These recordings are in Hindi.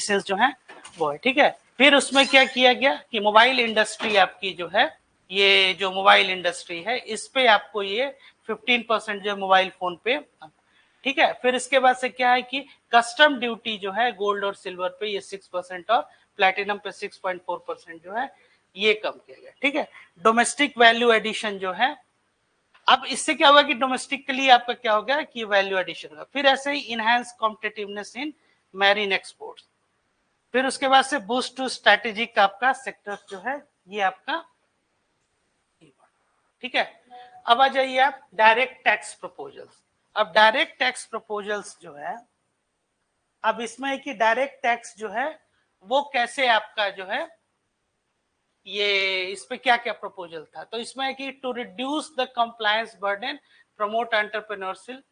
एक्सपेंसेस जो है वो है, ठीक है। फिर उसमें क्या किया गया कि मोबाइल इंडस्ट्री आपकी जो है, ये जो मोबाइल इंडस्ट्री है इस पे आपको ये 15% जो मोबाइल फोन पे, ठीक है। फिर इसके बाद से क्या है कि कस्टम ड्यूटी जो है गोल्ड और सिल्वर पे ये 6% और प्लैटिनम पे 6.4% जो है ये कम किया गया, ठीक है। डोमेस्टिक वैल्यू एडिशन जो है, अब इससे क्या होगा कि डोमेस्टिकली आपका क्या होगा कि वैल्यू एडिशन होगा। फिर ऐसे ही इनहैंस कॉम्पिटिटिवनेस इन मैरीन एक्सपोर्ट्स। फिर उसके बाद से बूस्ट टू स्ट्रेटेजिक आपका सेक्टर जो है ये आपका, ठीक है। अब आ जाइए आप डायरेक्ट टैक्स प्रपोजल्स। अब डायरेक्ट टैक्स प्रपोजल्स जो है, अब इसमें है कि डायरेक्ट टैक्स जो है वो कैसे आपका जो है ये, इस पे क्या क्या प्रपोजल था। तो इसमें है कि to reduce the compliance burden, promote entrepreneurship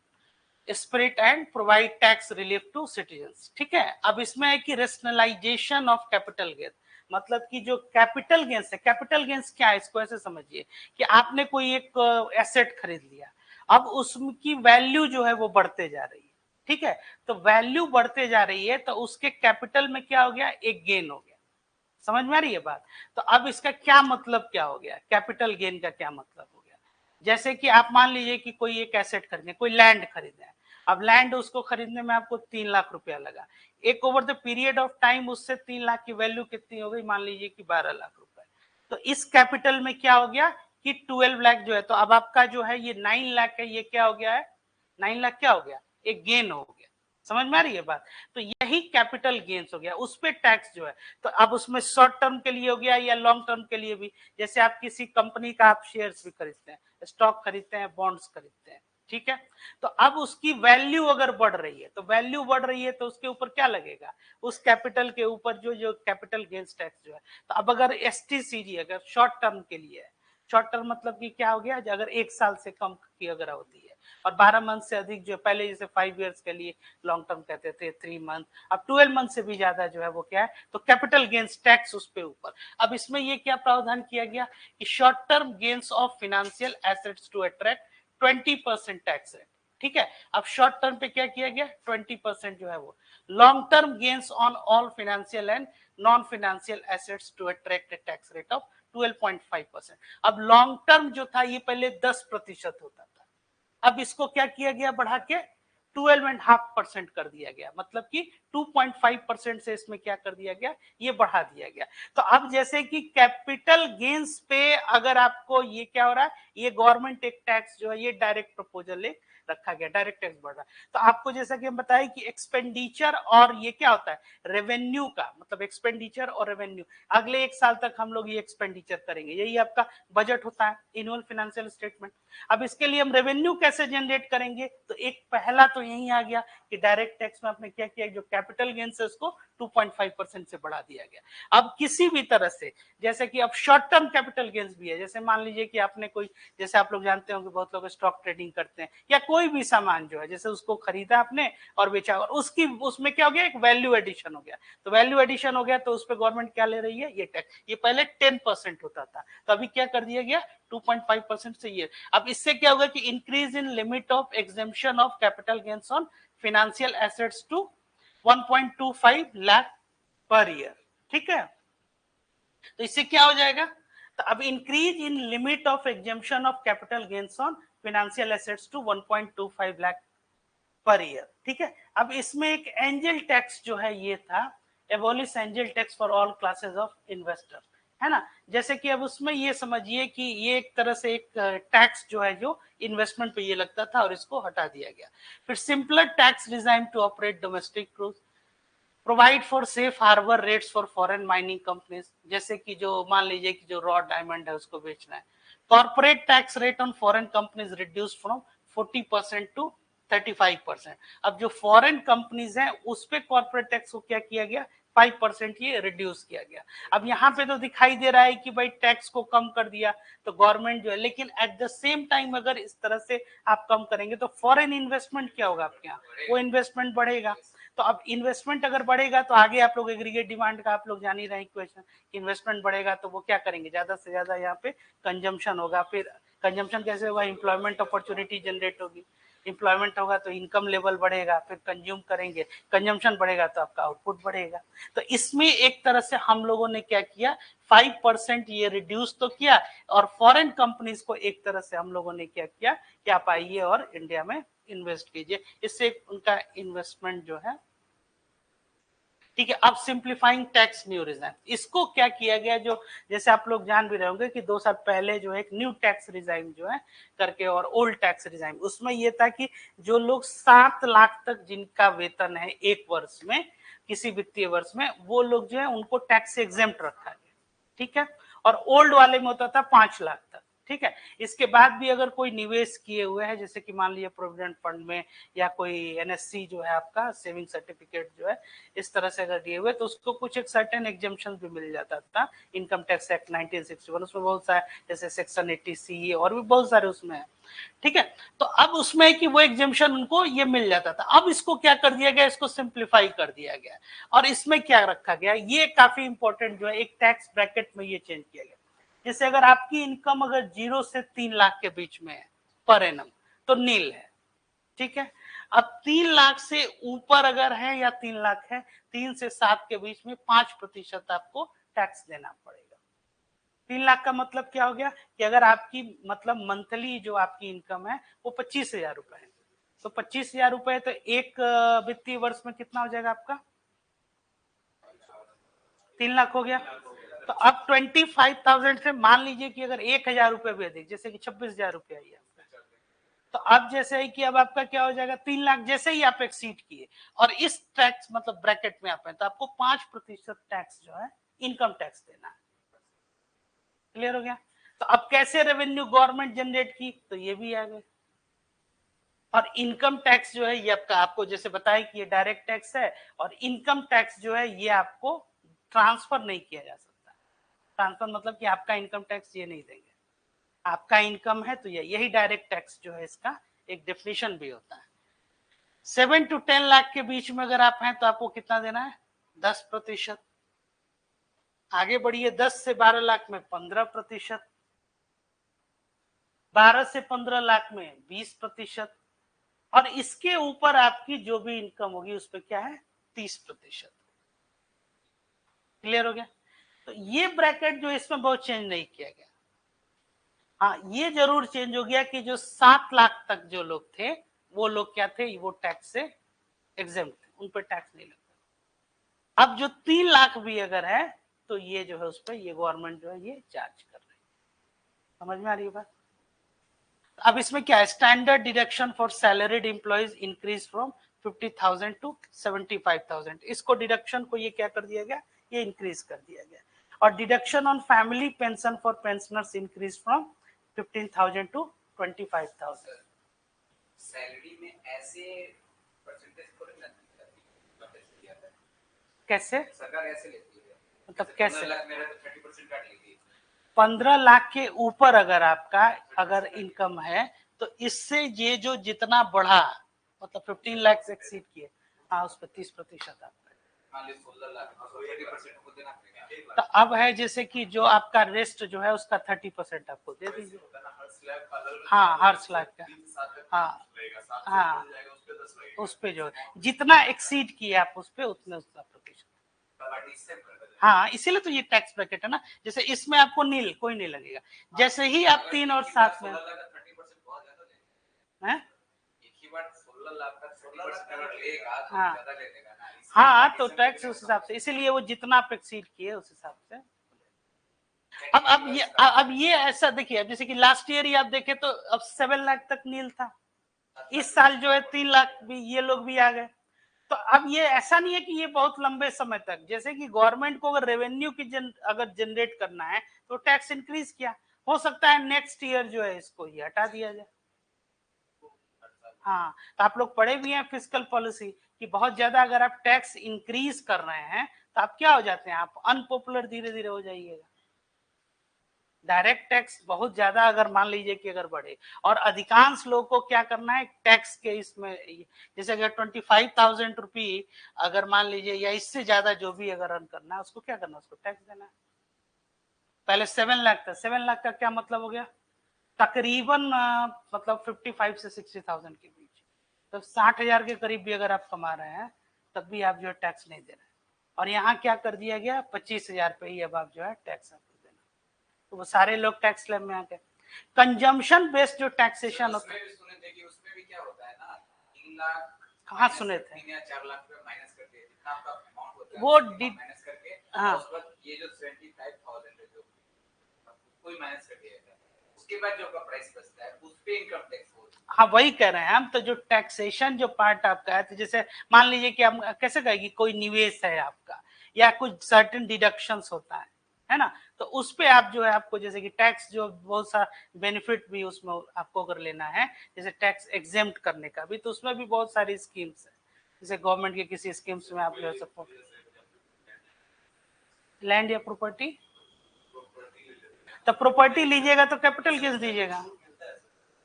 spirit and provide tax relief to citizens, ठीक है। अब इसमें है कि रेशनलाइजेशन ऑफ कैपिटल गेन, मतलब कि जो कैपिटल गेन्स है, कैपिटल गेन्स क्या है इसको ऐसे समझिए कि आपने कोई एक एसेट खरीद लिया, अब उसकी वैल्यू जो है वो बढ़ते जा रही है, ठीक है। तो वैल्यू बढ़ते जा रही है तो उसके कैपिटल में क्या हो गया, एक गेन हो गया। समझ में आ रही है बात। तो अब इसका क्या मतलब क्या हो गया, कैपिटल गेन का क्या मतलब हो गया। जैसे कि आप मान लीजिए कि कोई एक एसेट खरीदने, कोई लैंड खरीदना है, अब लैंड उसको खरीदने में आपको 3 लाख रुपया लगा, एक over the period of time उससे 3 लाख की वैल्यू कितनी हो गई, मान लीजिए कि 12 लाख रुपए। तो इस कैपिटल में क्या हो गया कि 12 लाख जो है, तो अब आपका जो है ये 9 लाख है, ये क्या हो गया है, 9 लाख क्या हो गया, एक गेन हो गया। समझ में आ रही है बात। तो यही कैपिटल गेन्स हो गया, उस पर टैक्स जो है। तो अब उसमें शॉर्ट टर्म के लिए हो गया या लॉन्ग टर्म के लिए भी, जैसे आप किसी कंपनी का आप शेयर्स भी खरीदते हैं, स्टॉक खरीदते हैं, बॉन्ड्स खरीदते हैं, ठीक है। तो अब उसकी वैल्यू अगर बढ़ रही है, तो वैल्यू बढ़ रही है तो उसके ऊपर क्या लगेगा, उस कैपिटल के ऊपर जो जो कैपिटल गेन्स टैक्स जो है। तो अब अगर एसटीसीजी अगर शॉर्ट टर्म के लिए है, शॉर्ट टर्म मतलब कि क्या हो गया, अगर 1 साल से कम की अगर होती है और 12 मंथ से अधिक, जो पहले जैसे 5 इयर्स के लिए लॉन्ग टर्म कहते थे, 3 मंथ, अब 12 मंथ से भी ज्यादा जो है वो क्या है, तो कैपिटल गेन्स टैक्स उस पे ऊपर। अब इसमें ये क्या प्रावधान किया गया कि short term gains of financial assets to attract 20% tax rate, ठीक है। अब शॉर्ट टर्म पे क्या किया गया, 20% जो है वो। Long term gains on all financial and non financial assets to attract a tax rate of 12.5%। अब लॉन्ग टर्म जो था ये पहले 10% होता था, अब इसको क्या किया गया बढ़ा के 12.5% कर दिया गया, मतलब कि 2.5% से इसमें क्या कर दिया गया, ये बढ़ा दिया गया। तो अब जैसे कि कैपिटल गेन्स पे अगर आपको ये क्या हो रहा है, ये गवर्नमेंट एक टैक्स जो है ये डायरेक्ट प्रपोजल एक रखा गया, डायरेक्ट टैक्स बढ़ रहा है। तो आपको जैसा कि हम बताएं कि एक्सपेंडिचर और ये क्या होता है, रेवेन्यू का मतलब एक्सपेंडिचर और रेवेन्यू, अगले 1 साल तक हम लोग ये एक्सपेंडिचर करेंगे, यही आपका बजट होता है, एनुअल फाइनेंशियल स्टेटमेंट। अब इसके लिए हम रेवेन्यू कैसे जनरेट करेंगे, तो एक पहला तो यही आ गया कि डायरेक्ट टैक्स में आपने क्या किया, जो कैपिटल गेन्स है उसको 2.5% से बढ़ा दिया गया। अब किसी भी तरह से, जैसे कि अब शॉर्ट टर्म कैपिटल गेन्स भी है, जैसे मान लीजिए कि आपने कोई, जैसे आप लोग जानते होंगे बहुत लोग स्टॉक ट्रेडिंग करते हैं, या कोई भी सामान जो है जैसे उसको खरीदा आपने और बेचा, और उसकी उसमें क्या हो गया, एक वैल्यू एडिशन हो गया। तो वैल्यू एडिशन हो गया तो उस पर गवर्नमेंट क्या ले रही है, ये टैक्स। ये पहले 10% होता था, तो अभी क्या कर दिया गया 2.5% से ये। अब इससे क्या होगा कि increase in limit of exemption of capital gains on financial assets to 1.25 lakh per year, ठीक है। तो इससे क्या हो जाएगा, तो अब increase in limit of exemption of capital gains on financial assets to 1.25 lakh per year, ठीक है। अब इसमें एक एंजल टैक्स जो है ये था, abolish angel tax for all classes of investor, है ना। जैसे कि अब उसमें ये समझिए कि ये एक तरह से एक टैक्स जो है जो इन्वेस्टमेंट पे ये लगता था और इसको हटा दिया गया। फिर simpler tax design to operate domestic cruise, provide for safe harbour rates for foreign mining companies, जैसे कि जो मान लीजिए कि जो रॉ डायमंड है उसको बेचना है, corporate tax rate on foreign companies reduce from 40% to 35%। अब जो फॉरेन कंपनीज हैं उस पे कॉर्पोरेट टैक्स को क्या किया गया, 5% ये रिड्यूस किया गया। अब यहाँ पे तो दिखाई दे रहा है कि भाई टैक्स को कम कर दिया तो गवर्नमेंट जो है, लेकिन एट द सेम टाइम अगर इस तरह से आप कम करेंगे तो फॉरेन इन्वेस्टमेंट क्या होगा आपके यहाँ, वो इन्वेस्टमेंट बढ़ेगा। तो अब इन्वेस्टमेंट अगर बढ़ेगा तो आगे आप लोग एग्रीगेट डिमांड का आप लोग जान ही रहे हैं क्वेश्चन, इन्वेस्टमेंट बढ़ेगा तो वो क्या करेंगे, ज्यादा से ज्यादा यहाँ पे कंजम्पशन होगा। फिर कंजम्पशन कैसे होगा, एम्प्लॉयमेंट अपॉर्चुनिटी जनरेट होगी, एम्प्लॉयमेंट होगा तो इनकम लेवल बढ़ेगा, फिर कंज्यूम करेंगे, कंजम्पशन बढ़ेगा तो आपका आउटपुट बढ़ेगा। तो इसमें एक तरह से हम लोगों ने क्या किया, 5% ये रिड्यूस तो किया, और फॉरेन कंपनीज को एक तरह से हम लोगों ने क्या किया कि आप आइए और इंडिया में इन्वेस्ट कीजिए, इससे उनका इन्वेस्टमेंट जो है, ठीक है। अब सिंप्लीफाइंग टैक्स न्यू रिजाइम, इसको क्या किया गया, जो जैसे आप लोग जान भी रहे होंगे कि 2 साल पहले जो है एक न्यू टैक्स रिजाइम जो है करके, और ओल्ड टैक्स रिजाइम, उसमें ये था कि जो लोग 7 लाख तक जिनका वेतन है एक वर्ष में, किसी वित्तीय वर्ष में, वो लोग जो है उनको टैक्स से एग्जेम्प्ट रखा गया, ठीक है। और ओल्ड वाले में होता था 5 लाख तक, ठीक है। इसके बाद भी अगर कोई निवेश किए हुए है, जैसे कि मान लीजिए प्रोविडेंट फंड में, या कोई एनएससी जो है आपका सेविंग सर्टिफिकेट जो है, इस तरह से अगर दिए हुए, तो उसको कुछ एक सर्टेन एग्जेम्पशन भी मिल जाता था इनकम टैक्स एक्ट 1961, उसमें बहुत सारे, जैसे सेक्शन 80C और भी बहुत सारे उसमें है, ठीक है। तो अब उसमें कि वो एग्जेम्पशन उनको ये मिल जाता था। अब इसको क्या कर दिया गया, इसको सिंप्लीफाई कर दिया गया, और इसमें क्या रखा गया, ये काफी इंपॉर्टेंट जो है, एक टैक्स ब्रैकेट में ये चेंज किया गया। जैसे अगर आपकी इनकम अगर 0 से 3 लाख के बीच में है पर एनम, तो नील है, ठीक है। अब 3 लाख से ऊपर अगर है, या 3 लाख है, 3 से 7 के बीच में 5% आपको टैक्स देना पड़ेगा। 3 लाख का मतलब क्या हो गया कि अगर आपकी मतलब मंथली जो आपकी इनकम है वो 25,000 रुपए है, तो 25,000 रुपए, तो एक वित्तीय वर्ष में कितना हो जाएगा आपका, 3 लाख हो गया। तो अब 25,000 से मान लीजिए कि अगर 1,000 रुपए भी अधिक, जैसे कि 26,000 रुपया ही आपका, तो अब जैसे ही कि अब आपका क्या हो जाएगा, 3 लाख जैसे ही आप एक्सीड किए और इस टैक्स मतलब ब्रैकेट में आप हैं, तो आपको 5% टैक्स जो है इनकम टैक्स देना है। क्लियर हो गया। तो अब कैसे रेवेन्यू गवर्नमेंट जनरेट की, तो ये भी आ गए। और इनकम टैक्स जो है ये आपका, आपको जैसे बताया कि ये डायरेक्ट टैक्स है, और इनकम टैक्स जो है ये आपको ट्रांसफर नहीं किया जा सकता। ट्रांसफर मतलब कि आपका इनकम टैक्स ये नहीं देंगे, आपका इनकम है तो यही डायरेक्ट टैक्स जो है, इसका एक डेफिनेशन भी होता है। 7 to 10 लाख के बीच में अगर आप हैं तो आपको कितना देना है, 10%। आगे बढ़िए, 10 से 12 लाख में 15%, 12 से 15 लाख में 20%, और इसके ऊपर आपकी जो भी इनकम होगी उस पर क्या है, 30%। क्लियर हो गया। तो ये ब्रैकेट जो इसमें बहुत चेंज नहीं किया गया। हाँ, ये जरूर चेंज हो गया कि जो 7 लाख तक जो लोग थे, वो लोग क्या थे, वो टैक्स से एग्जेम्प्ट थे, उन पर टैक्स नहीं लगता। अब जो 3 लाख भी अगर है, तो ये जो है उस पर ये गवर्नमेंट जो है ये चार्ज कर रही है। समझ में आ रही है बात। अब इसमें क्या है, standard deduction for salaried employees increase from 50,000 to 75,000। इसको डिडक्शन को ये क्या कर दिया गया, ये इंक्रीज कर दिया गया। और deduction on family pension for pensioners increase from 15,000 to 25,000। Salary में ऐसे परसेंटेज को नहीं कैसे, सरकार ऐसे लेती है, मतलब कैसे, 15 लाख मेरा तो 30% काट लेती है। 15 लाख के ऊपर अगर आपका अगर इनकम है, तो इससे ये जो जितना बढ़ा, मतलब 15 लाख से एक्सीड किए, हाँ, उस पर 30% आपका। तो अब है जैसे कि जो आपका रेस्ट जो है उसका 30% आपको दे दीजिए। हाँ, हर स्लैब का, हाँ हाँ, उस पे जो जितना एक्सीड किए आप उस पे उतना उसका प्रतिशत। हाँ, इसीलिए तो ये टैक्स ब्रैकेट है ना। जैसे इसमें आपको नील कोई नहीं लगेगा, जैसे ही आप 3 और 7 में है, हाँ हाँ, तो टैक्स उस हिसाब से, इसीलिए वो जितना आप एक्सीड किए उस हिसाब से। अब ये ऐसा देखिए, अब जैसे कि लास्ट ईयर ही आप देखे तो अब 7 लाख तक नील था, इस साल जो है 3 लाख भी ये लोग भी आ गए। तो अब ये ऐसा नहीं है कि ये बहुत लंबे समय तक, जैसे कि गवर्नमेंट को अगर रेवेन्यू की अगर जनरेट करना है तो टैक्स इंक्रीज किया, हो सकता है नेक्स्ट ईयर जो है इसको ये हटा दिया जाए। हाँ, तो आप लोग पढ़े भी हैं फिस्कल पॉलिसी कि बहुत ज्यादा अगर आप टैक्स इंक्रीज कर रहे हैं तो आप क्या हो जाते हैं, आप अनपॉपुलर धीरे धीरे हो जाइएगा। डायरेक्ट टैक्स बहुत ज्यादा अगर मान लीजिए कि अगर बढ़े, और अधिकांश लोग को क्या करना है टैक्स के इसमें, जैसे अगर 25,000 रुपी अगर मान लीजिए या इससे ज्यादा जो भी अगर अर्न करना है उसको क्या करना है, उसको टैक्स देना है। पहले 7 लाख था, 7 लाख का क्या मतलब हो गया, तकरीबन मतलब 55 से 60,000 के बीच, तो 60,000 के करीब भी अगर आप कमा रहे हैं तब भी आप जो है टैक्स नहीं दे रहे हैं। और यहाँ क्या कर दिया गया, 25,000 पे ही अब आप जो है टैक्स आपको देना। तो वो सारे लोग टैक्स स्लैब में आ गए। कंजम्पशन बेस्ड जो टैक्सेशन होता है, सुने थे कि उसमें भी क्या होता है ना, 3 लाख कहाँ सुने थे, 3 या 4 लाख रुपए माइनस करके जितना आपका अमाउंट होता है वो माइनस करके, हाँ, उसके बाद ये जो 75,000 है जो कोई माइनस कर दिया जाता है, उसके बाद जो आपका प्राइस बचता है उस पे इनकम टैक्स होता है। हाँ वही कह रहे हैं हम। तो जो टैक्सेशन जो पार्ट आपका है, तो जैसे मान लीजिए कि हम कैसे कहेंगे, कोई निवेश है आपका या कुछ सर्टेन डिडक्शंस होता है ना, तो उस पे आप जो है आपको जैसे कि टैक्स जो बहुत सा बेनिफिट भी उसमें आपको अगर लेना है, जैसे टैक्स एग्जेम्प्ट करने का भी, तो उसमें भी बहुत सारी स्कीम्स है। जैसे गवर्नमेंट के किसी स्कीम्स में आप जो है सपोर्ट, लैंड या प्रॉपर्टी, तो प्रॉपर्टी लीजिएगा तो कैपिटल गेन्स दीजिएगा,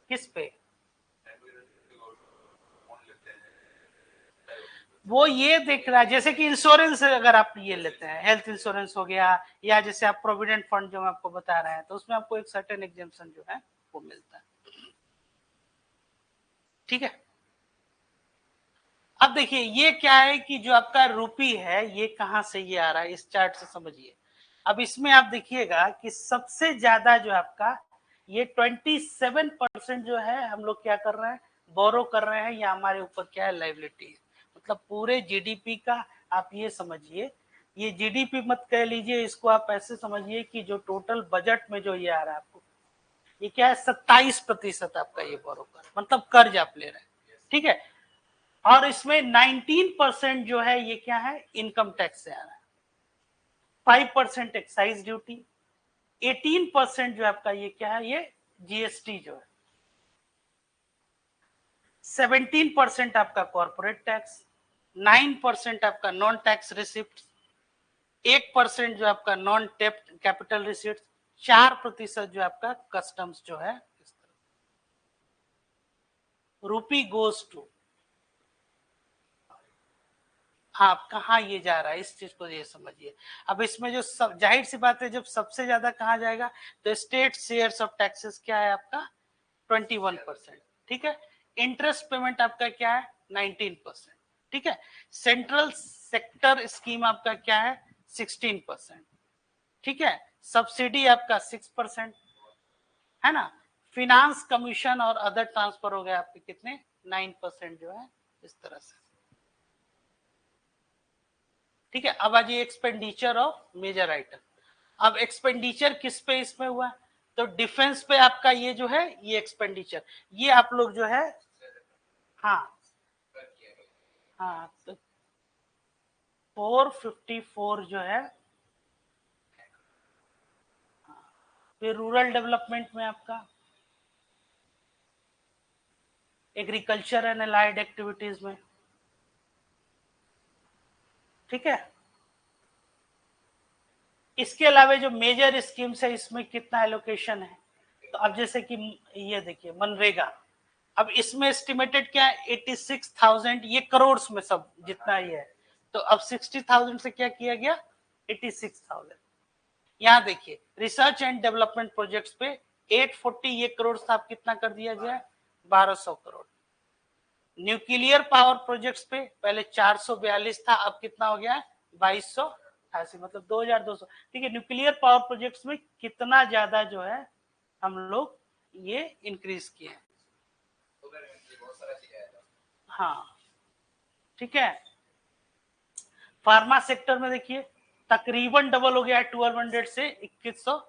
किस पे, वो ये देख रहा है। जैसे कि इंश्योरेंस अगर आप ये लेते हैं, हेल्थ इंश्योरेंस हो गया, या जैसे आप प्रोविडेंट फंड जो मैं आपको बता रहे हैं, तो उसमें आपको एक सर्टेन एग्जेम्पशन जो है वो मिलता है। ठीक है, अब देखिए ये क्या है कि जो आपका रूपी है ये कहां से ये आ रहा है, इस चार्ट से समझिए। अब इसमें आप देखिएगा कि सबसे ज्यादा जो आपका ये 27% जो है हम लोग क्या कर रहे हैं, बोरो कर रहे हैं, या हमारे ऊपर क्या है, लाइबिलिटी है। मतलब पूरे जीडीपी का आप ये समझिए, ये जीडीपी मत कह लीजिए, इसको आप ऐसे समझिए कि जो टोटल बजट में जो ये आ रहा है आपको, ये क्या है, 27% आपका ये बोरो कर, मतलब कर्ज आप ले रहे हैं। ठीक है, और इसमें 19% जो है ये क्या है, इनकम टैक्स से आ रहा है, 5% एक्साइज ड्यूटी, 18% जो आपका ये क्या है, ये जीएसटी जो है, 17% आपका कॉर्पोरेट टैक्स, 9% आपका नॉन टैक्स रिसिप्ट, 1% जो आपका नॉन टेप कैपिटल रिसिप्ट, 4% जो आपका कस्टम्स जो है। रूपी गोज टू, आप कहाँ ये जा रहा है, इस चीज को ये समझिए। अब इसमें जो जाहिर सी बात है, जब सबसे ज्यादा कहाँ जाएगा, तो स्टेट शेयर्स ऑफ टैक्सेस क्या है आपका 21%। ठीक है, इंटरेस्ट पेमेंट आपका क्या है 19%। ठीक है, सेंट्रल सेक्टर स्कीम आपका क्या है 16%। ठीक है, सब्सिडी आपका 6%, है ना। फिनांस कमीशन और अदर ट्रांसफर हो गए आपके कितने 9% जो है, इस तरह से। ठीक है, अब आ जाइए एक्सपेंडिचर ऑफ मेजर आइटम। अब एक्सपेंडिचर किस पे इसमें हुआ, तो डिफेंस पे आपका ये जो है ये एक्सपेंडिचर, ये आप लोग जो है, हाँ हाँ, तो 454 जो है, फिर रूरल डेवलपमेंट में आपका एग्रीकल्चर एंड अलाइड एक्टिविटीज में। ठीक है, इसके अलावा जो मेजर स्कीम्स है इसमें कितना एलोकेशन है, तो अब जैसे कि ये देखिए मनरेगा, अब इसमें एस्टिमेटेड क्या है 86,000, ये करोड़ में सब जितना ही है, तो अब 60,000 से क्या किया गया 86,000। यहाँ देखिए रिसर्च एंड डेवलपमेंट प्रोजेक्ट्स पे 840 ये करोड़ था, अब कितना कर दिया गया 1200 करोड़। न्यूक्लियर पावर प्रोजेक्ट्स पे पहले 442 था, अब कितना हो गया 2288, मतलब 2200। ठीक है, न्यूक्लियर पावर प्रोजेक्ट्स में कितना ज्यादा जो है हम लोग ये इंक्रीज किए। हाँ ठीक है, फार्मा सेक्टर में देखिए तकरीबन डबल हो गया है 1200 से 2100।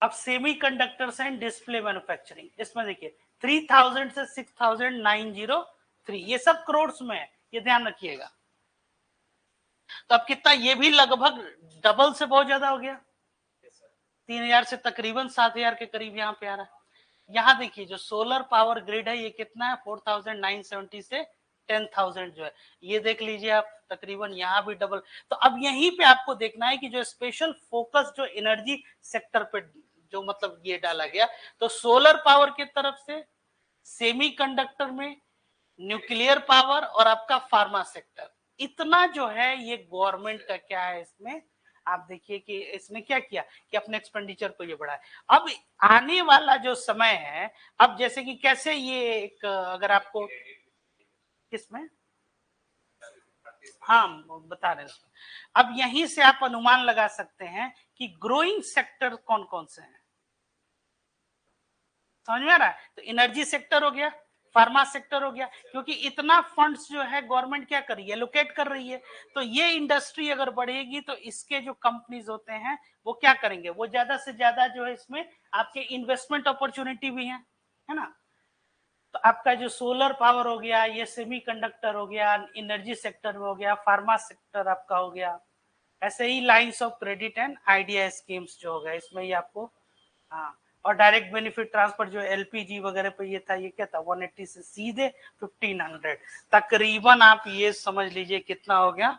अब semi conductors and display manufacturing, इसमें देखिए 3000 से 6903, ये सब करोड़ में है, ये ध्यान रखिएगा। तो अब कितना, ये भी लगभग डबल से बहुत ज्यादा हो गया, 3000 से तकरीबन 7000 के करीब यहाँ पे आ रहा है। यहाँ देखिए जो सोलर पावर ग्रिड है ये कितना है 4970 से 10,000 जो है, ये देख लीजिए आप, तकरीबन यहाँ भी डबल। तो अब यहीं पे आपको देखना है कि जो स्पेशल फोकस जो एनर्जी सेक्टर पे जो मतलब ये डाला गया, तो सोलर पावर की तरफ से, सेमीकंडक्टर में, न्यूक्लियर पावर और आपका फार्मा सेक्टर, इतना जो है ये गवर्नमेंट का क्या है इसमें आप देखिए कि इसने क्या किया कि अपने एक्सपेंडिचर को ये बढ़ाया। अब आने वाला जो समय है, अब जैसे कि कैसे ये एक, अगर आपको किसमें, हाँ बता रहे हैं उसमें, अब यहीं से आप अनुमान लगा सकते हैं कि ग्रोइंग सेक्टर कौन कौन से हैं, समझ में आ रहा है। तो एनर्जी सेक्टर हो गया, फार्मा सेक्टर हो गया, क्योंकि इतना फंड्स जो है गवर्नमेंट क्या कर रही है, एलोकेट कर रही है। तो ये इंडस्ट्री अगर बढ़ेगी तो इसके जो कंपनीज होते हैं वो क्या करेंगे, वो ज्यादा से ज्यादा जो है इसमें आपके इन्वेस्टमेंट अपॉर्चुनिटी भी है ना। तो आपका जो सोलर पावर हो गया, ये सेमीकंडक्टर हो गया, एनर्जी सेक्टर में हो गया, फार्मा सेक्टर आपका हो गया, ऐसे ही lines of credit and idea schemes जो हो गया इसमें ही आपको, हाँ। और डायरेक्ट बेनिफिट ट्रांसफर जो एलपीजी वगैरह पे ये था, ये क्या था 180 से सीधे 1500, तकरीबन आप ये समझ लीजिए कितना हो गया,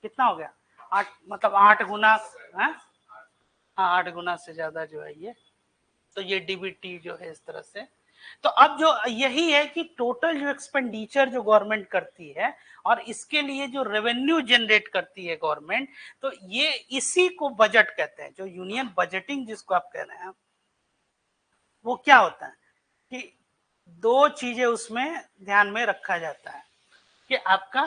कितना हो गया 8, मतलब 8 गुना, हाँ 8 गुना से ज्यादा जो है ये। तो ये डीबीटी जो है इस तरह से। तो अब जो यही है कि टोटल जो एक्सपेंडिचर जो गवर्नमेंट करती है और इसके लिए जो रेवेन्यू जनरेट करती है गवर्नमेंट, तो ये इसी को बजट कहते हैं, जो यूनियन बजटिंग जिसको आप कह रहे हैं। वो क्या होता है कि दो चीजें उसमें ध्यान में रखा जाता है कि आपका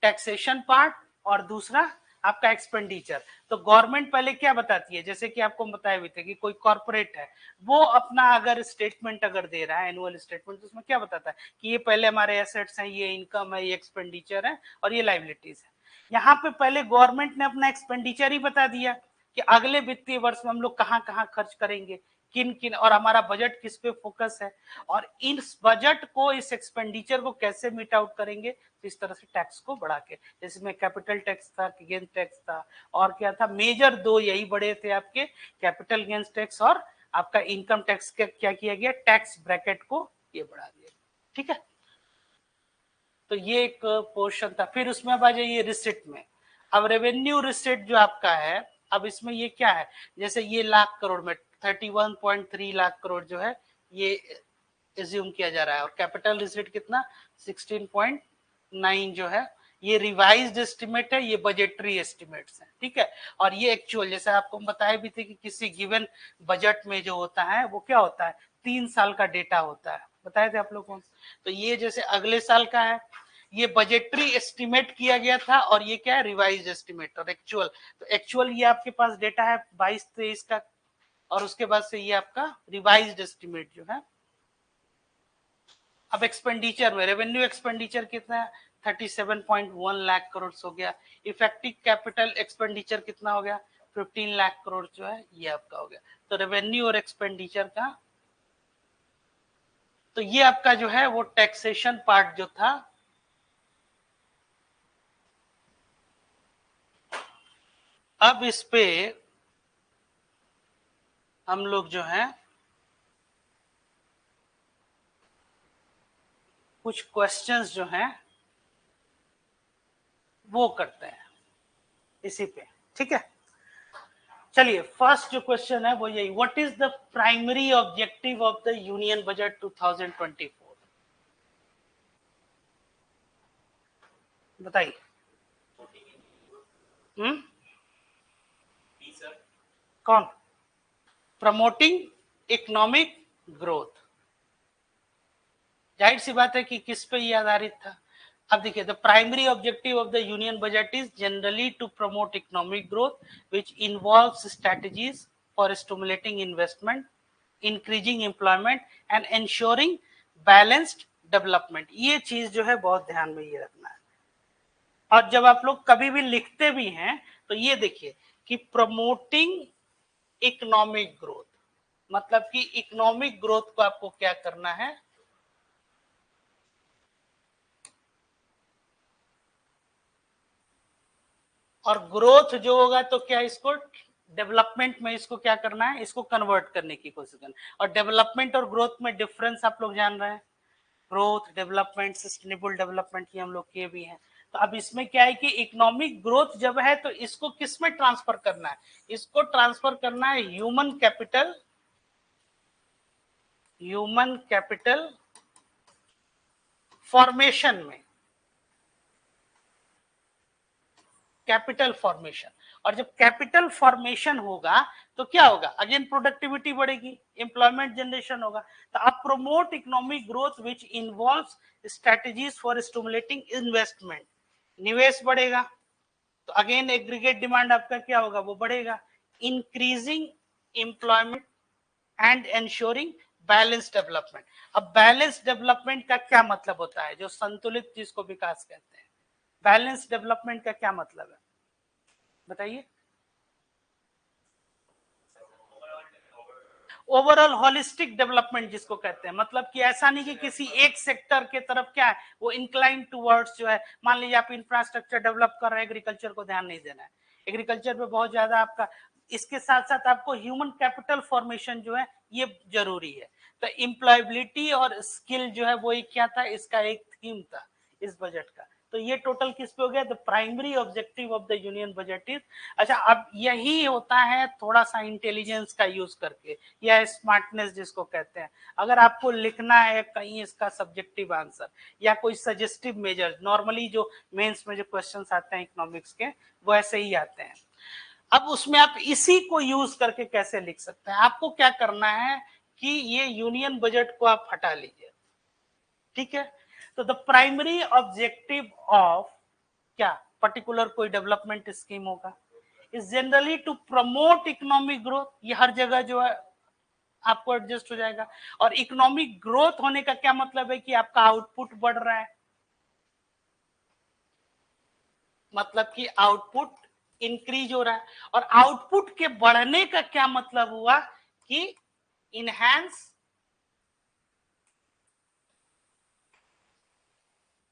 टैक्सेशन पार्ट और दूसरा आपका एक्सपेंडिचर। तो गवर्नमेंट पहले क्या बताती है, जैसे कि आपको बताए हुए थे कि कोई कॉर्पोरेट है, वो अपना अगर स्टेटमेंट अगर दे रहा है एनुअल स्टेटमेंट, तो उसमें क्या बताता है कि ये पहले हमारे एसेट्स हैं, ये इनकम है, ये एक्सपेंडिचर है और ये लाइबिलिटीज है। यहाँ पे पहले गवर्नमेंट ने अपना एक्सपेंडिचर ही बता दिया कि अगले वित्तीय वर्ष में हम लोग कहाँ कहाँ खर्च करेंगे, किन किन, और हमारा बजट किस पे फोकस है, और इस बजट को, इस एक्सपेंडिचर को कैसे मीट आउट करेंगे। तो इस तरह से टैक्स को बढ़ा के, जैसे में कैपिटल टैक्स था, गेन टैक्स था, और क्या था, मेजर दो यही बड़े थे आपके, कैपिटल गेन्स टैक्स और आपका इनकम टैक्स का क्या किया गया, टैक्स ब्रैकेट को ये बढ़ा दिया। ठीक है, तो ये एक पोर्शन था। फिर उसमें अब आ जाइए रिसिट में। अब रेवेन्यू रिसिट जो आपका है, अब इसमें ये क्या है, जैसे ये लाख करोड़ में 31.3 लाख करोड़ जो है ये एज्यूम किया जा रहा है, और कैपिटल रिसिट कितना 16.9 जो है ये रिवाइज्ड एस्टिमेट है, ये बजटरी एस्टिमेट्स हैं। ठीक है, और ये एक्चुअल, जैसे आपको बताया भी थे कि किसी गिवन बजट में जो होता है वो क्या होता है, 3 साल का डेटा होता है, बताए थे आप लोगों को। तो ये जैसे अगले साल का है, ये बजटरी एस्टिमेट किया गया था, और ये क्या है, रिवाइज्ड एस्टिमेट और एक्चुअल। तो एक्चुअल ये आपके पास डेटा है 22-23 का, और उसके बाद से ये आपका रिवाइज्ड एस्टिमेट जो है। अब एक्सपेंडिचर में रेवेन्यू एक्सपेंडिचर कितना है 37.1 लाख करोड़ हो गया। इफेक्टिव कैपिटल एक्सपेंडिचर कितना हो गया 15 लाख करोड़ जो है ये आपका हो गया। तो रेवेन्यू और एक्सपेंडिचर का, तो ये आपका जो है वो टैक्सेशन पार्ट जो था। अब इस पे हम लोग जो है कुछ क्वेश्चंस जो हैं वो करते हैं इसी पे। ठीक है, चलिए फर्स्ट जो क्वेश्चन है वो यही, what is the primary objective of the union budget 2024, बताइए। कौन, प्रमोटिंग इकोनॉमिक ग्रोथ। जाहिर सी बात है कि किस पे ये आधारित था। अब देखिए, the primary objective of the union budget is generally to promote economic growth which involves strategies for stimulating investment, increasing employment and ensuring balanced development. ये चीज जो है बहुत ध्यान में ये रखना है। और जब आप लोग कभी भी लिखते भी हैं तो ये देखिए कि प्रमोटिंग इकोनॉमिक ग्रोथ, मतलब कि इकोनॉमिक ग्रोथ को आपको क्या करना है, और ग्रोथ जो होगा तो क्या इसको डेवलपमेंट में इसको क्या करना है, इसको कन्वर्ट करने की कोशिश करना। और डेवलपमेंट और ग्रोथ में डिफरेंस आप लोग जान रहे हैं, ग्रोथ डेवलपमेंट सस्टेनेबल डेवलपमेंट की हम लोग किए भी हैं। तो अब इसमें क्या है कि इकोनॉमिक ग्रोथ जब है तो इसको किस में ट्रांसफर करना है, इसको ट्रांसफर करना है human capital, human capital formation में। कैपिटल फॉर्मेशन, और जब कैपिटल फॉर्मेशन होगा तो क्या होगा, अगेन प्रोडक्टिविटी बढ़ेगी, एम्प्लॉयमेंट जनरेशन होगा। तो आप promote economic growth which involves strategies for stimulating investment, निवेश बढ़ेगा तो अगेन एग्रीगेट डिमांड आपका क्या होगा, वो बढ़ेगा, increasing employment and ensuring balance development. अब बैलेंस डेवलपमेंट का क्या मतलब होता है, जो संतुलित जिसको विकास कहते हैं, बैलेंस डेवलपमेंट का क्या मतलब है बताइए। ओवरऑल होलिस्टिक डेवलपमेंट जिसको कहते हैं, मतलब कि ऐसा नहीं कि किसी एक सेक्टर के तरफ क्या है वो इंक्लाइन टूवर्ड्स जो है, मान लीजिए आप इंफ्रास्ट्रक्चर डेवलप कर रहे हैं, एग्रीकल्चर को ध्यान नहीं देना है, एग्रीकल्चर पे बहुत ज्यादा आपका, इसके साथ साथ आपको ह्यूमन कैपिटल फॉर्मेशन जो है ये जरूरी है। तो एम्प्लॉयबिलिटी और स्किल जो है वो एक क्या था, इसका एक थीम था इस बजट का। तो ये टोटल किस पे हो गया, the primary objective of the union budget is. अच्छा, अब यही होता है थोड़ा सा इंटेलिजेंस का यूज करके या स्मार्टनेस जिसको कहते हैं, अगर आपको लिखना है कहीं इसका सब्जेक्टिव आंसर या कोई सजेस्टिव मेजर, नॉर्मली जो मेंस में जो क्वेश्चंस आते हैं इकोनॉमिक्स के वो ऐसे ही आते हैं। अब उसमें आप इसी को यूज करके कैसे लिख सकते हैं, आपको क्या करना है कि ये यूनियन बजट को आप हटा लीजिए, ठीक है। तो द प्राइमरी ऑब्जेक्टिव ऑफ क्या पर्टिकुलर कोई डेवलपमेंट स्कीम होगा is generally to promote economic growth, ये हर जगह जो है आपको एडजस्ट हो जाएगा। और इकोनॉमिक ग्रोथ होने का क्या मतलब है कि आपका आउटपुट बढ़ रहा है, मतलब कि आउटपुट इंक्रीज हो रहा है। और आउटपुट के बढ़ने का क्या मतलब हुआ कि इनहैंस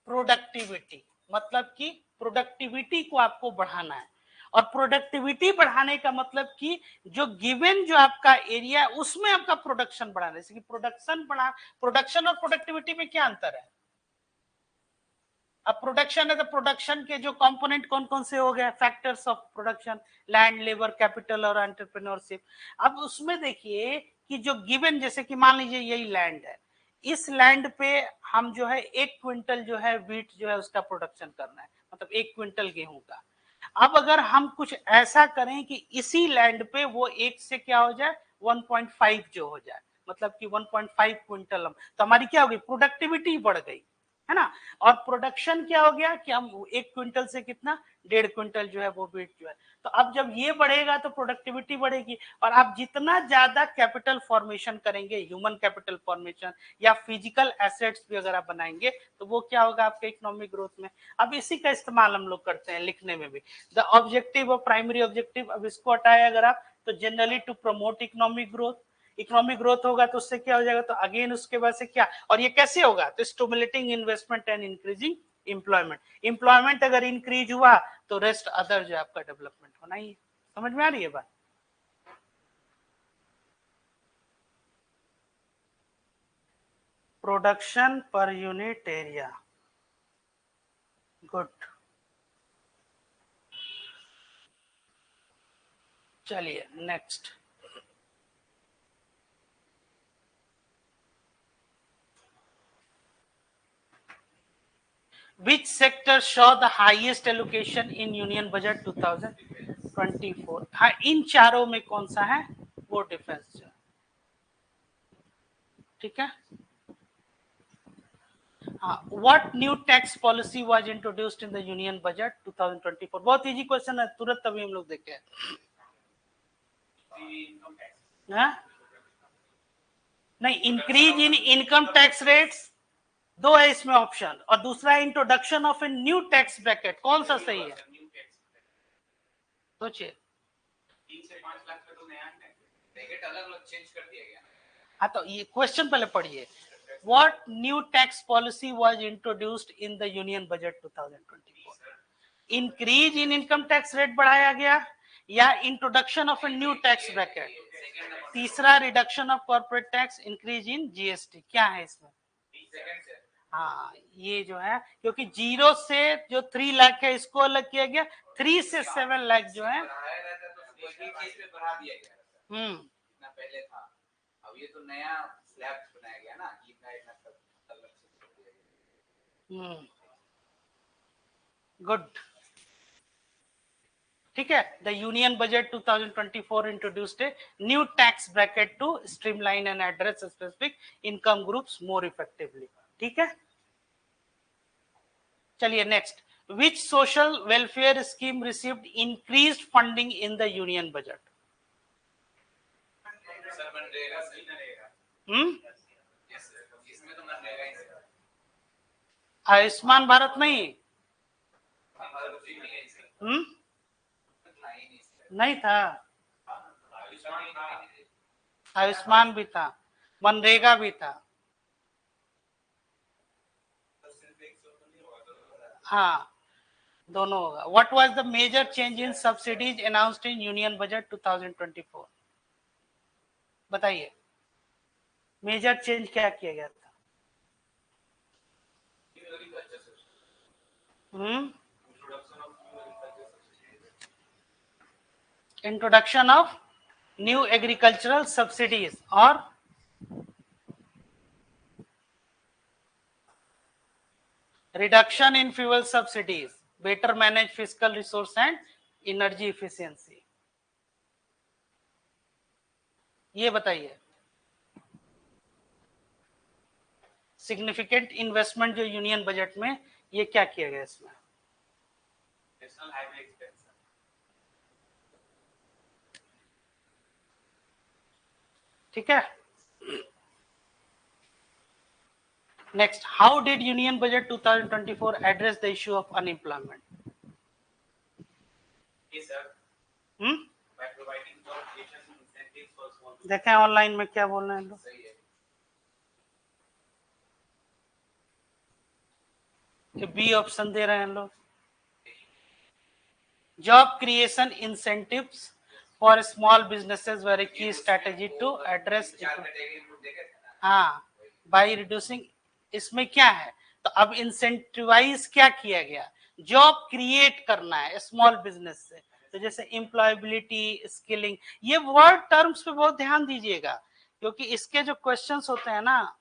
प्रोडक्टिविटी, मतलब कि प्रोडक्टिविटी को आपको बढ़ाना है। और प्रोडक्टिविटी बढ़ाने का मतलब कि जो गिवन जो आपका एरिया है उसमें आपका प्रोडक्शन बढ़ाना है, जैसे कि प्रोडक्शन बढ़ा, प्रोडक्शन और प्रोडक्टिविटी में क्या अंतर है। अब प्रोडक्शन है तो प्रोडक्शन के जो कंपोनेंट कौन कौन से हो गए, factors of production, land, labour, capital और एंटरप्रेन्योरशिप। अब उसमें देखिए कि जो गिवन, जैसे कि मान लीजिए यही लैंड है, इस लैंड पे हम जो है 1 क्विंटल जो है व्हीट जो है उसका प्रोडक्शन करना है, मतलब 1 क्विंटल गेहूं का। अब अगर हम कुछ ऐसा करें कि इसी लैंड पे वो एक से क्या हो जाए 1.5 जो हो जाए, मतलब कि 1.5 क्विंटल, तो हमारी क्या होगी, प्रोडक्टिविटी बढ़ गई, है ना। और प्रोडक्शन क्या हो गया कि हम 1 क्विंटल से कितना 1.5 क्विंटल जो है वो बीट जो है। तो अब जब ये बढ़ेगा तो प्रोडक्टिविटी बढ़ेगी, और आप जितना ज्यादा कैपिटल फॉर्मेशन करेंगे, ह्यूमन कैपिटल फॉर्मेशन या फिजिकल एसेट्स भी अगर आप बनाएंगे तो वो क्या होगा आपके इकोनॉमिक ग्रोथ में। अब इसी का इस्तेमाल हम लोग करते हैं लिखने में भी, द ऑब्जेक्टिव और प्राइमरी ऑब्जेक्टिव। अब इसको हटाया अगर आप तो generally to promote economic growth, economic growth होगा तो उससे क्या हो जाएगा, तो अगेन उसके बाद से क्या, और ये कैसे होगा, तो stimulating investment and increasing employment. Employment अगर इंक्रीज हुआ तो रेस्ट अदर जो आपका डेवलपमेंट होना ही है। समझ में आ रही है बात। Production per unit area, good. चलिए next, which sector saw the highest allocation in union budget 2024। हाँ, इन चारों में कौन सा है, वो डिफेंस, ठीक है। What new tax policy was introduced in the union budget 2024। बहुत इजी क्वेश्चन है, तुरंत अभी हम लोग देखे हैं। नहीं, increase in income tax rates दो है इसमें ऑप्शन, और दूसरा introduction of A new tax bracket, कौन सा सही है सोचिए। 3 से 5 लाख का तो नया ब्रैकेट अलग-अलग चेंज कर दिया गया। हाँ, तो ये क्वेश्चन पहले पढ़िए, What new tax policy was introduced in the Union Budget 2024? Increase in income tax rate बढ़ाया गया, या introduction of a new tax bracket, तीसरा reduction of corporate tax, increase in GST, क्या है इसमें। हाँ, ये जो है क्योंकि 0 से जो 3 लाख है इसको अलग किया गया, 3 से 7 लाख जो है पहले था, अब ये तो नया स्लैब बनाया गया ना, इतना गुड। ठीक है, the union budget 2024 introduced a new tax bracket to streamline and address specific income groups more effectively. ठीक है, चलिए next, which social welfare scheme received increased funding in the union budget? इसमें तो मनरेगा ही है। आयुष्मान भारत नहीं, नहीं था, आयुष्मान भी था, मनरेगा भी था। हाँ, दोनों होगा। What was the major change in subsidies announced in union budget 2024? बताइए, मेजर चेंज क्या किया गया था? Introduction of new agricultural subsidies और reduction in fuel subsidies, better manage fiscal resource and energy efficiency। ये बताइए, सिग्निफिकेंट इन्वेस्टमेंट जो यूनियन बजट में, ये क्या किया गया इसमें? National highway expansion. ठीक है, next, how did union budget 2024 address the issue of unemployment? Yes sir, by providing job creation incentives for small business। देखें ऑनलाइन में क्या बोल रहे हैं लोग। सही है, बी ऑप्शन दे रहे हैं लोग। Job creation incentives for small businesses were a key strategy to address, हाँ, बाय रिड्यूसिंग। इसमें क्या है, तो अब इंसेंटिवाइज क्या किया गया, जॉब क्रिएट करना है स्मॉल बिजनेस से। तो जैसे एम्प्लॉयबिलिटी, स्किलिंग, ये वर्ड टर्म्स पे बहुत ध्यान दीजिएगा, क्योंकि इसके जो क्वेश्चंस होते हैं ना,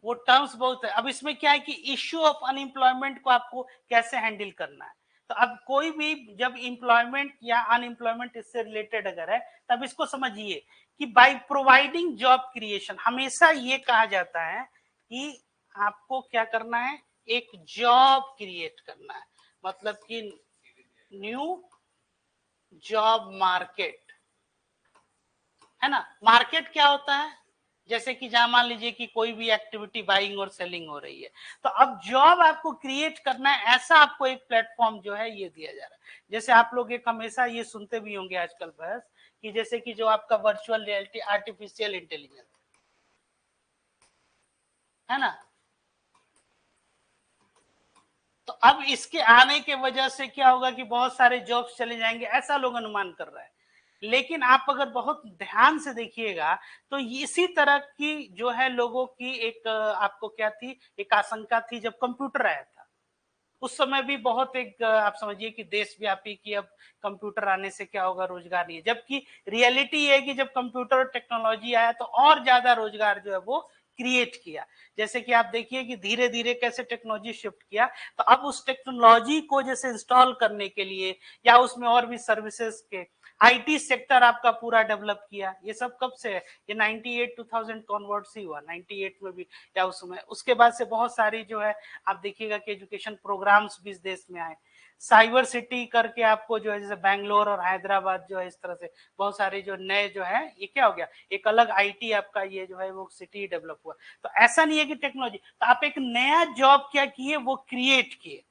वो टर्म्स बहुत है। अब इसमें क्या है कि इश्यू ऑफ अनएम्प्लॉयमेंट को आपको कैसे हैंडल करना है। तो अब कोई भी जब एम्प्लॉयमेंट या अनएम्प्लॉयमेंट इससे रिलेटेड अगर है, तब इसको समझिए कि बाय प्रोवाइडिंग जॉब क्रिएशन, हमेशा ये कहा जाता है कि आपको क्या करना है, एक जॉब क्रिएट करना है, मतलब कि न्यू जॉब मार्केट, है ना। मार्केट क्या होता है, जैसे कि जहां मान लीजिए कि कोई भी एक्टिविटी बाइंग और सेलिंग हो रही है, तो अब जॉब आपको क्रिएट करना है, ऐसा आपको एक प्लेटफॉर्म जो है ये दिया जा रहा है। जैसे आप लोग एक हमेशा ये सुनते भी होंगे आजकल बहस कि जैसे कि जो आपका वर्चुअल रियलिटी, आर्टिफिशियल इंटेलिजेंस, है ना, तो अब इसके आने के वजह से क्या होगा कि बहुत सारे जॉब्स चले जाएंगे, ऐसा लोग अनुमान कर रहे हैं। लेकिन आप अगर बहुत ध्यान से देखिएगा तो इसी तरह की जो है लोगों की एक आपको क्या थी, एक आशंका थी जब कंप्यूटर आया था। उस समय भी बहुत एक आप समझिए कि देशव्यापी कि अब कंप्यूटर आने से क्या होगा, रोजगार नहीं है। जबकि रियलिटी है कि जब कंप्यूटर और टेक्नोलॉजी आया तो और ज्यादा रोजगार जो है वो क्रिएट किया। जैसे कि आप देखिए कि धीरे धीरे कैसे टेक्नोलॉजी शिफ्ट किया, तो अब उस टेक्नोलॉजी को जैसे इंस्टॉल करने के लिए या उसमें और भी सर्विसेज के आईटी सेक्टर आपका पूरा डेवलप किया। ये सब कब से है, ये 98 2000 कॉन्वर्ट्स ही हुआ, 98 में भी या उस समय। उसके बाद से बहुत सारी जो है आप देखिएगा कि एजुकेशन प्रोग्राम्स भी इस देश में आए। साइबर सिटी करके आपको जो है जैसे बैंगलोर और हैदराबाद जो है इस तरह से बहुत सारे जो नए जो है, ये क्या हो गया, एक अलग आईटी आपका ये जो है वो सिटी डेवलप हुआ। तो ऐसा नहीं है कि टेक्नोलॉजी, तो आप एक नया जॉब क्या किए, वो क्रिएट किए।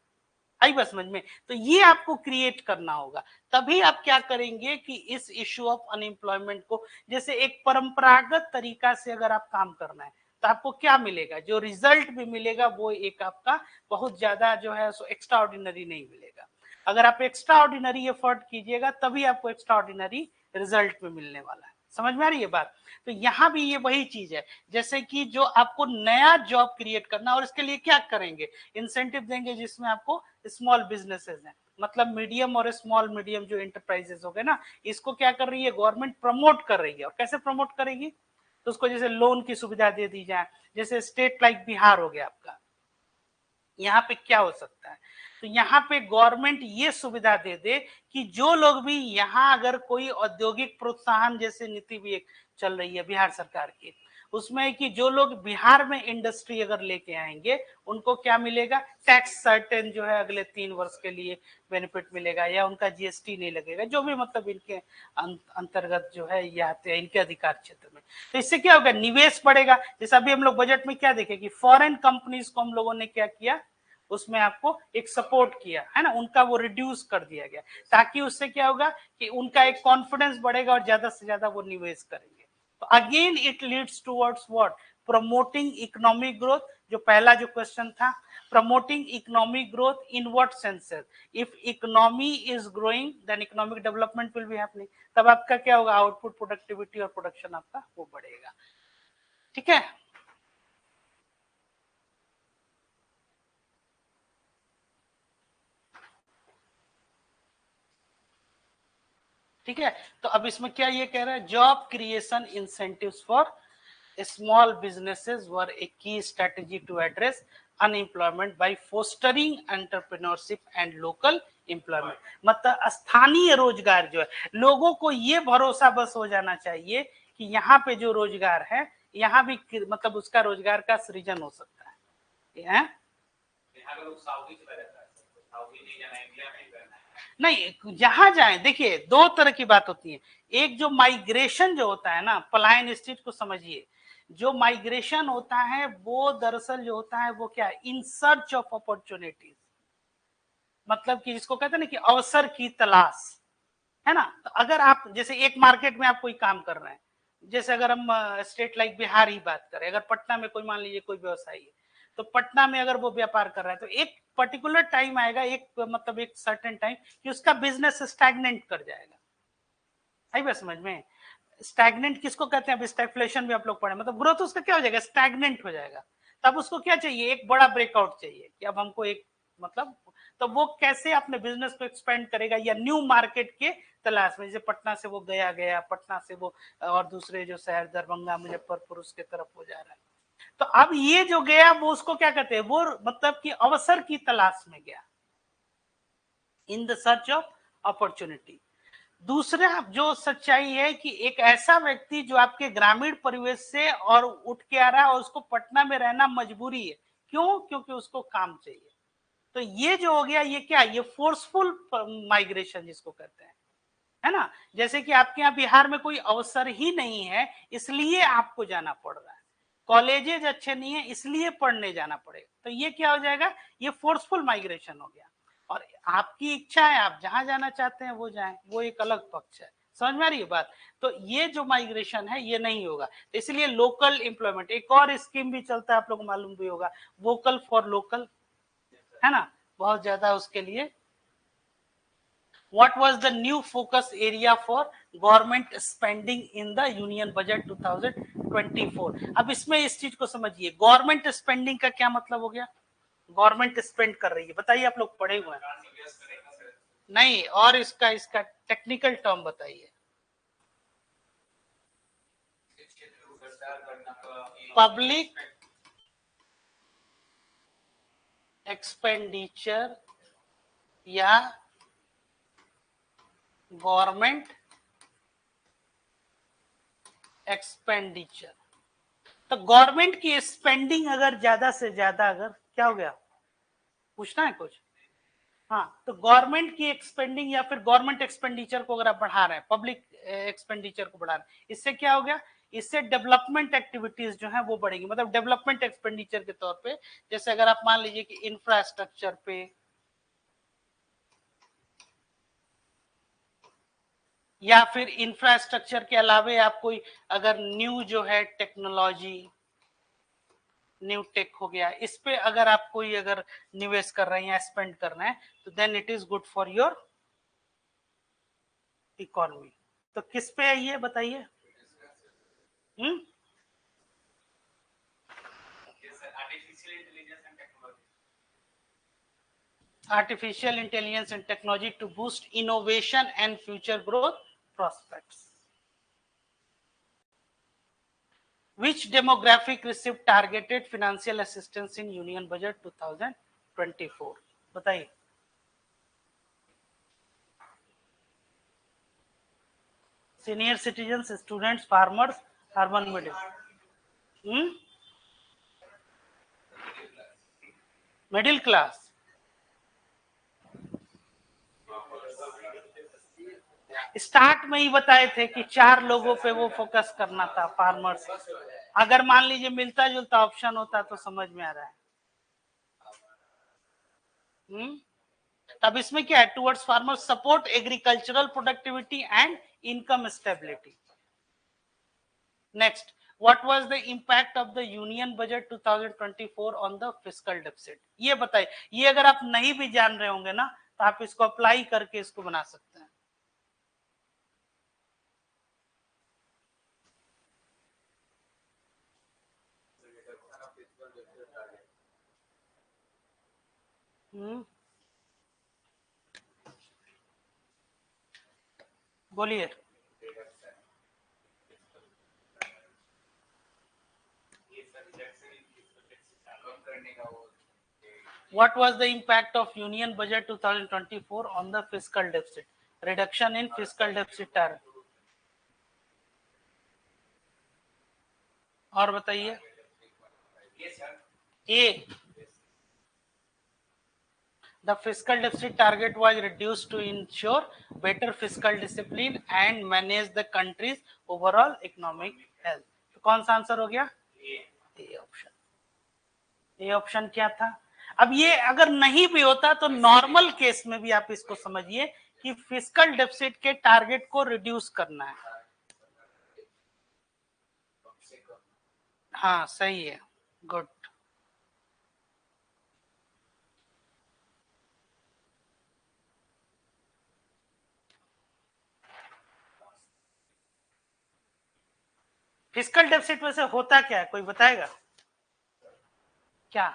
आई बात समझ में। तो ये आपको क्रिएट करना होगा, तभी आप क्या करेंगे कि इस इश्यू ऑफ अनएम्प्लॉयमेंट को, जैसे एक परंपरागत तरीका से अगर आप काम करना है तो आपको क्या मिलेगा, जो रिजल्ट भी मिलेगा वो एक आपका बहुत ज्यादा जो है सो एक्स्ट्रा ऑर्डिनरी नहीं मिलेगा। अगर आप एक्स्ट्रा ऑर्डिनरी एफर्ट कीजिएगा तभी आपको एक्स्ट्रा ऑर्डिनरी रिजल्ट में मिलने वाला है। समझ में आ रही है बात। तो यहाँ भी ये वही चीज है, जैसे कि जो आपको नया जॉब क्रिएट करना, और इसके लिए क्या करेंगे, इंसेंटिव देंगे जिसमें आपको स्मॉल बिजनेसेस हैं, मतलब मीडियम और स्मॉल मीडियम जो एंटरप्राइजेस हो गए ना, इसको क्या कर रही है गवर्नमेंट, प्रमोट कर रही है। और कैसे प्रमोट करेगी, तो उसको जैसे लोन की सुविधा दे दी जाए। जैसे स्टेट लाइक बिहार हो गया आपका, यहाँ पे क्या हो सकता है, तो यहाँ पे गवर्नमेंट ये सुविधा दे दे कि जो लोग भी यहाँ अगर कोई औद्योगिक प्रोत्साहन जैसे नीति भी एक चल रही है बिहार सरकार की, उसमें कि जो लोग बिहार में इंडस्ट्री अगर लेके आएंगे उनको क्या मिलेगा, टैक्स सर्टेन जो है अगले 3 वर्ष के लिए बेनिफिट मिलेगा, या उनका जीएसटी नहीं लगेगा, जो भी मतलब इनके अंतर्गत जो है ये आते हैं इनके अधिकार क्षेत्र में। तो इससे क्या होगा, निवेश बढ़ेगा। जैसे अभी हम लोग बजट में क्या देखे कि फॉरेन कंपनीज को हम लोगों ने क्या किया, उसमें आपको एक सपोर्ट किया है ना, उनका वो रिड्यूस कर दिया गया, ताकि उससे क्या होगा कि उनका एक कॉन्फिडेंस बढ़ेगा और ज्यादा से ज्यादा वो निवेश करेंगे। तो again it leads towards what, promoting economic growth. जो पहला जो क्वेश्चन था, promoting economic growth in what senses, if economy is growing then economic development will be happening, तब आपका क्या होगा, आउटपुट, प्रोडक्टिविटी और प्रोडक्शन आपका वो बढ़ेगा। ठीक है, ठीक है। तो अब इसमें क्या ये कह रहा है, job creation incentives for small businesses were a key strategy to address unemployment by fostering entrepreneurship and local employment. मतलब स्थानीय रोजगार जो है, लोगों को ये भरोसा बस हो जाना चाहिए कि यहाँ पे जो रोजगार है यहाँ भी मतलब उसका रोजगार का सृजन हो सकता है। नहीं, जहां जाए, देखिए दो तरह की बात होती है। एक जो माइग्रेशन जो होता है ना, पलायन इस चीज को समझिए, जो माइग्रेशन होता है वो दरअसल जो होता है वो क्या, इन सर्च ऑफ अपॉर्चुनिटीज, मतलब कि जिसको कहते हैं ना कि अवसर की तलाश, है ना। तो अगर आप जैसे एक मार्केट में आप कोई काम कर रहे हैं, जैसे अगर हम स्टेट लाइक बिहार ही बात करें, अगर पटना में कोई मान लीजिए कोई व्यवसायी है, तो पटना में अगर वो व्यापार कर रहा है तो एक पर्टिकुलर टाइम आएगा, एक मतलब एक सर्टेन टाइम कि उसका बिजनेस स्टैग्नेंट कर जाएगा। आई बात समझ में, स्टैग्नेंट किसको कहते हैं, अब स्टैग्फ्लेशन भी आप लोग पढ़े, मतलब ग्रोथ उसका क्या हो जाएगा, स्टैग्नेंट हो जाएगा। तब उसको क्या चाहिए, एक बड़ा ब्रेकआउट चाहिए कि अब हमको एक मतलब, तो वो कैसे अपने बिजनेस को एक्सपेंड करेगा, या न्यू मार्केट के तलाश में, जैसे पटना से वो गया गया, पटना से वो और दूसरे जो शहर दरभंगा मुजफ्फरपुर उसके तरफ हो जा रहा है। तो अब ये जो गया वो उसको क्या कहते हैं, वो मतलब कि अवसर की तलाश में गया, in the search of opportunity. दूसरा जो सच्चाई है कि एक ऐसा व्यक्ति जो आपके ग्रामीण परिवेश से और उठ के आ रहा है और उसको पटना में रहना मजबूरी है, क्यों, क्योंकि उसको काम चाहिए। तो ये जो हो गया, ये क्या, ये फोर्सफुल माइग्रेशन जिसको कहते हैं, है ना। जैसे कि आपके यहाँ बिहार में कोई अवसर ही नहीं है इसलिए आपको जाना पड़ रहा है, कॉलेजेज अच्छे नहीं है इसलिए पढ़ने जाना पड़ेगा, तो ये क्या हो जाएगा, ये फोर्सफुल माइग्रेशन हो गया। और आपकी इच्छा है, आप जहां जाना चाहते हैं वो जाएं, वो एक अलग पक्ष है। समझ में आ रही है बात। तो ये जो माइग्रेशन है ये नहीं होगा, तो इसलिए लोकल एम्प्लॉयमेंट, एक और स्कीम भी चलता है, आप लोग मालूम भी होगा, वोकल फॉर लोकल, है ना, बहुत ज्यादा उसके लिए। What was the new focus area for government spending in the union budget 2024? अब इसमें इस चीज को समझिए, गवर्नमेंट स्पेंडिंग का क्या मतलब हो गया, गवर्नमेंट स्पेंड कर रही है, बताइए, आप लोग पढ़े हुए हैं नहीं, और इसका इसका टेक्निकल टर्म बताइए। पब्लिक एक्सपेंडिचर या गवर्नमेंट एक्सपेंडिचर। तो गवर्नमेंट की स्पेंडिंग अगर ज्यादा से ज्यादा, अगर क्या हो गया, पूछना है कुछ, हाँ, तो गवर्नमेंट की एक्सपेंडिंग या फिर गवर्नमेंट एक्सपेंडिचर को अगर आप बढ़ा रहे हैं, पब्लिक एक्सपेंडिचर को बढ़ा रहे हैं, इससे क्या हो गया, इससे डेवलपमेंट एक्टिविटीज जो है वो बढ़ेगी, मतलब डेवलपमेंट एक्सपेंडिचर के तौर पे, जैसे अगर आप मान लीजिए कि इंफ्रास्ट्रक्चर पे, या फिर इंफ्रास्ट्रक्चर के अलावे आप कोई अगर न्यू जो है टेक्नोलॉजी, न्यू टेक हो गया, इस पे अगर आप कोई अगर निवेश कर रहे हैं या स्पेंड कर रहे हैं, तो then it is good for your economy. तो किस पे है ये बताइए। Artificial intelligence and technology to boost innovation and future growth prospects. Which demographic received targeted financial assistance in Union Budget 2024? बताइए। Senior citizens, students, farmers, urban middle, middle class. Start में ही बताए थे कि 4 लोगों पे वो फोकस करना था, फार्मर्स। अगर मान लीजिए मिलता जुलता ऑप्शन होता तो समझ में आ रहा है। तब इसमें क्या है, towards farmers support agricultural productivity and income stability. Next, what was the impact of the union budget 2024 on the fiscal deficit? ये बताइए, ये अगर आप नहीं भी जान रहे होंगे ना तो आप इसको अप्लाई करके इसको बना सकते हैं। बोलिए। What was the impact of Union Budget 2024 on the fiscal deficit? Reduction in fiscal deficit target. और बताइए। A. The fiscal deficit target was reduced to ensure better fiscal discipline and manage the country's overall economic health. तो कौन सा आंसर हो गया? A option. ए ऑप्शन क्या था? अब ये अगर नहीं भी होता तो नॉर्मल केस में भी आप इसको समझिए कि फिस्कल डेफिसिट के टारगेट को रिड्यूस करना है। हाँ सही है, गुड। फिस्कल डेफिसिट में से होता क्या है, कोई बताएगा क्या?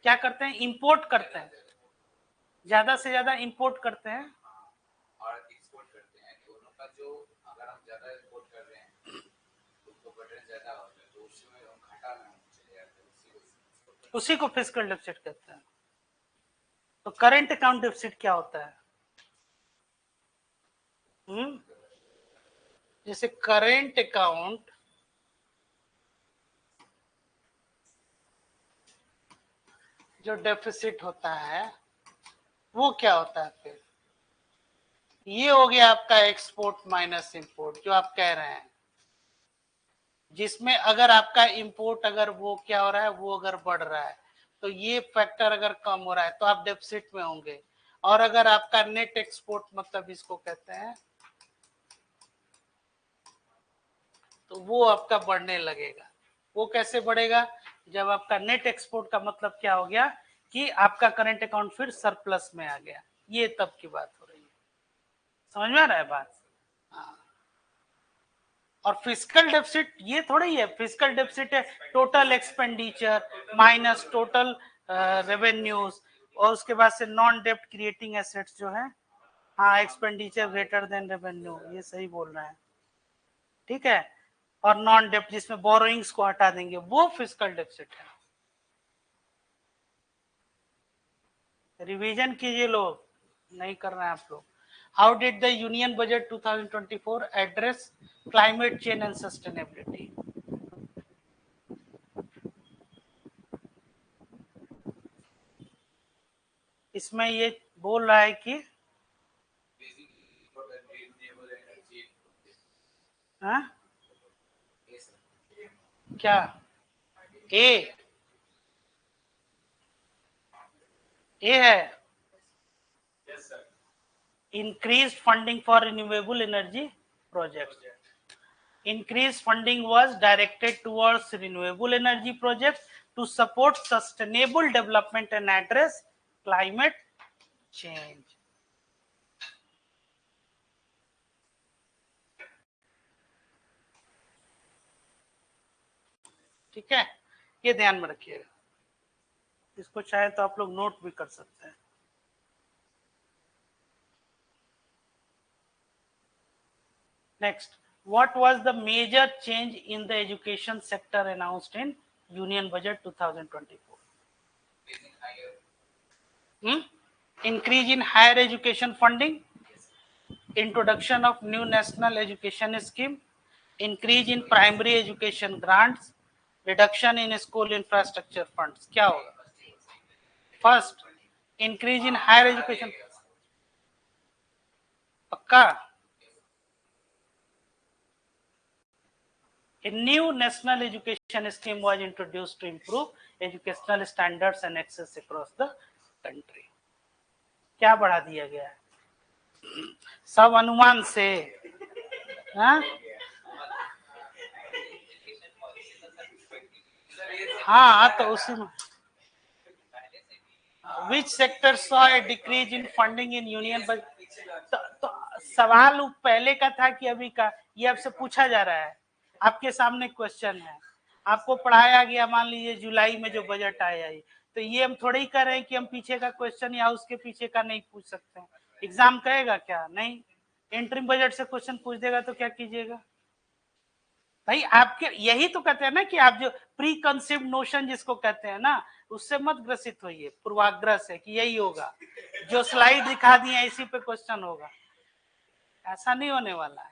क्या करते हैं? इंपोर्ट करते हैं, ज्यादा से ज्यादा इंपोर्ट करते हैं और एक्सपोर्ट करते हैं। दोनों का जो, अगर हम ज्यादा इंपोर्ट कर रहे हैं तो बर्डन ज्यादा होता है, तो उसमें हम घाटा में चले जाते हैं, उसी को फिस्कल डेफिसिट कहते हैं। तो करंट अकाउंट डेफिसिट क्या होता है? जैसे करंट अकाउंट जो डेफिसिट होता है वो क्या होता है? फिर ये हो गया आपका एक्सपोर्ट माइनस इंपोर्ट, जो आप कह रहे हैं, जिसमें अगर आपका इंपोर्ट अगर वो क्या हो रहा है, वो अगर बढ़ रहा है तो ये फैक्टर अगर कम हो रहा है तो आप डेफिसिट में होंगे। और अगर आपका नेट एक्सपोर्ट, मतलब इसको कहते हैं, तो वो आपका बढ़ने लगेगा। वो कैसे बढ़ेगा? जब आपका नेट एक्सपोर्ट का मतलब क्या हो गया कि आपका करंट अकाउंट फिर सरप्लस में आ गया, ये तब की बात हो रही है। समझ में आ रहा है बात? हाँ। और फिस्कल डेफिसिट ये थोड़ा ही है, फिस्कल डेफिसिट है total expenditure minus total revenues, और उसके बाद से नॉन डेप्ट क्रिएटिंग एसेट्स जो है, हाँ, एक्सपेंडिचर ग्रेटर देन रेवेन्यू, ये सही बोल रहे हैं, ठीक है। और नॉन डेप्ट जिसमें बोरोइंग्स को हटा देंगे, वो फिस्कल डेफिसिट है। रिवीजन कीजिए लोग, नहीं कर रहे हैं आप लोग। How did the union budget 2024 address climate change and sustainability? इसमें ये बोल रहा है कि हाँ क्या? ए है increased funding for renewable energy projects. Increased funding was directed towards renewable energy projects to support sustainable development and address climate change. ठीक है, ये ध्यान में रखिएगा, इसको चाहे तो आप लोग नोट भी कर सकते हैं। Next, what was the major change in the education sector announced in Union Budget 2024? Increase in higher education funding, introduction of new national education scheme, increase in primary education grants, reduction in school infrastructure funds. क्या होगा? First, increase in higher education. पक्का? A new national education scheme was introduced to improve educational standards and access across the country. क्या बढ़ा दिया गया है? सब अनुमान से, हाँ तो उसी में which sector saw a decrease in funding in union budget? तो सवाल पहले का था कि अभी का, ये आपसे पूछा जा रहा है, आपके सामने क्वेश्चन है, आपको पढ़ाया गया, मान लीजिए जुलाई में जो बजट आया है, तो ये हम थोड़ा ही कर रहे हैं कि हम पीछे का क्वेश्चन या उसके पीछे का नहीं पूछ सकते हैं। एग्जाम कहेगा क्या? नहीं। इंटरिम बजट से क्वेश्चन पूछ देगा तो क्या कीजिएगा भाई? आपके यही तो कहते हैं ना कि आप जो प्री कंसीव्ड नोशन जिसको कहते हैं ना, उससे मत ग्रसित होइए पूर्वाग्रह से कि यही होगा, जो स्लाइड दिखा दी है इसी पे क्वेश्चन होगा। ऐसा नहीं होने वाला है।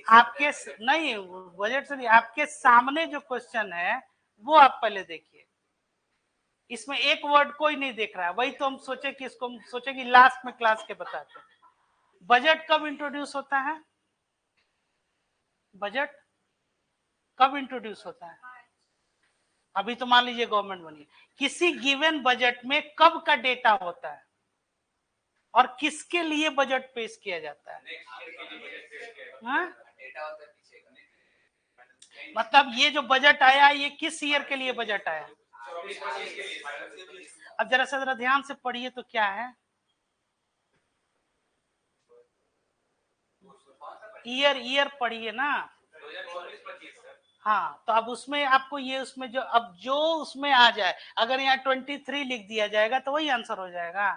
आपके नहीं, बजट से नहीं, आपके सामने जो क्वेश्चन है वो आप पहले देखिए। इसमें एक वर्ड कोई नहीं देख रहा है, वही तो हम सोचे कि इसको हम सोचे कि लास्ट में क्लास के बताते हैं। बजट कब इंट्रोड्यूस होता है? बजट कब इंट्रोड्यूस होता है? अभी तो मान लीजिए गवर्नमेंट बनी, किसी गिवन बजट में कब का डेटा होता है और किसके लिए बजट पेश किया जाता है? मतलब ये जो बजट आया ये किस ईयर के लिए बजट आया? अब जरा ध्यान से पढ़िए तो क्या है, ईयर पढ़िए ना। हाँ तो अब उसमें आपको ये उसमें जो अब जो उसमें आ जाए, अगर यहाँ 23 लिख दिया जाएगा तो वही आंसर हो जाएगा,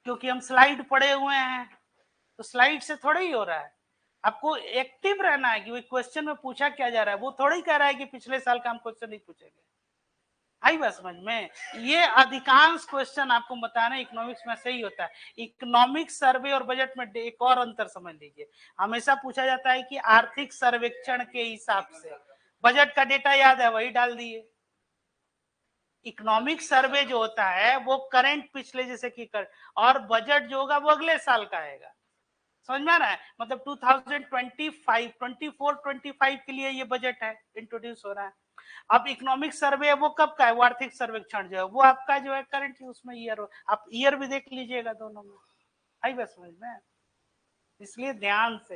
क्योंकि हम स्लाइड पढ़े हुए हैं, तो स्लाइड से थोड़ा ही हो रहा है। आपको एक्टिव रहना है कि वही क्वेश्चन में पूछा क्या जा रहा है, वो थोड़ा ही कह रहा है कि पिछले साल का हम क्वेश्चन नहीं पूछेंगे। आई बात समझ में? ये अधिकांश क्वेश्चन आपको बताना इकोनॉमिक्स में सही होता है। इकोनॉमिक सर्वे और बजट में एक और अंतर समझ लीजिए, हमेशा पूछा जाता है कि आर्थिक सर्वेक्षण के हिसाब से, बजट का डेटा याद है वही डाल दिए। इकोनॉमिक सर्वे जो होता है वो करंट पिछले जैसे कि कर, और बजट जो होगा वो अगले साल का आएगा। समझ में आ रहा है? मतलब 2025 24-25 के लिए ये बजट है, इंट्रोड्यूस हो रहा है। अब इकोनॉमिक सर्वे वो कब का है? वो आर्थिक सर्वेक्षण जो है वो आपका जो है करंट उसमें ईयर, आप ईयर भी देख लीजिएगा दोनों में। आई बस समझ में? इसलिए ध्यान से,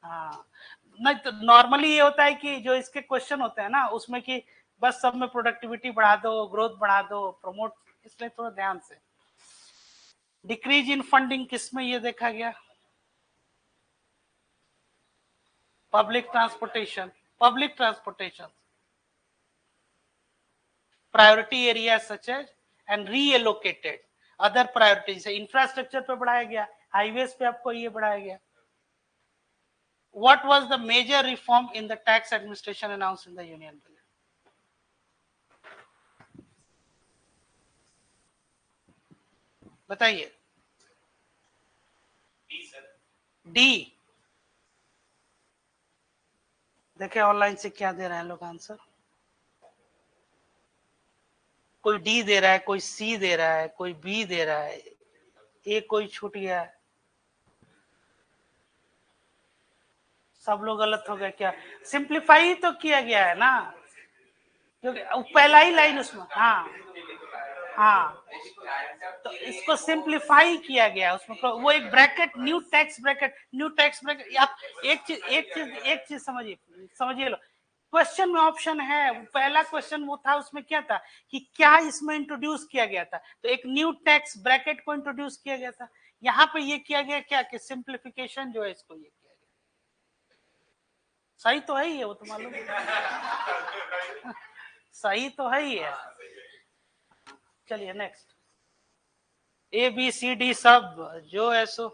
हाँ नहीं तो नॉर्मली ये होता है कि जो इसके क्वेश्चन होते हैं ना उसमें कि बस सब में प्रोडक्टिविटी बढ़ा दो, ग्रोथ बढ़ा दो, प्रमोट, इसलिए थोड़ा ध्यान से। डिक्रीज इन फंडिंग किसमें ये देखा गया? public transportation priority areas such as and reallocated other priorities। Infrastructure पे बढ़ाया गया, हाईवेज पे आपको ये बढ़ाया गया। what was the major reform in the tax administration announced in the union budget? बताइए। डी। देखे ऑनलाइन से क्या दे रहे हैं लोग आंसर, कोई डी दे रहा है, कोई सी दे रहा है, कोई बी दे रहा है, ए कोई छूट गया है, सब लोग गलत हो गए क्या? सिंप्लीफाई तो किया गया है ना, क्योंकि पहला ही लाइन उसमें, हाँ हाँ तो इसको सिंप्लीफाई किया गया उसमें, वो एक ब्रैकेट, न्यू टैक्स ब्रैकेट। आप एक चीज समझिए लो, क्वेश्चन में ऑप्शन है, पहला क्वेश्चन वो था उसमें क्या था कि क्या इसमें इंट्रोड्यूस किया गया था, तो एक न्यू टैक्स ब्रैकेट को इंट्रोड्यूस किया गया था। यहाँ पे ये किया गया क्या कि सिंप्लीफिकेशन जो है इसको ये किया गया। सही तो है ही है, वो तो मालूम सही तो है ही है। चलिए next, A B C D सब जो है सो।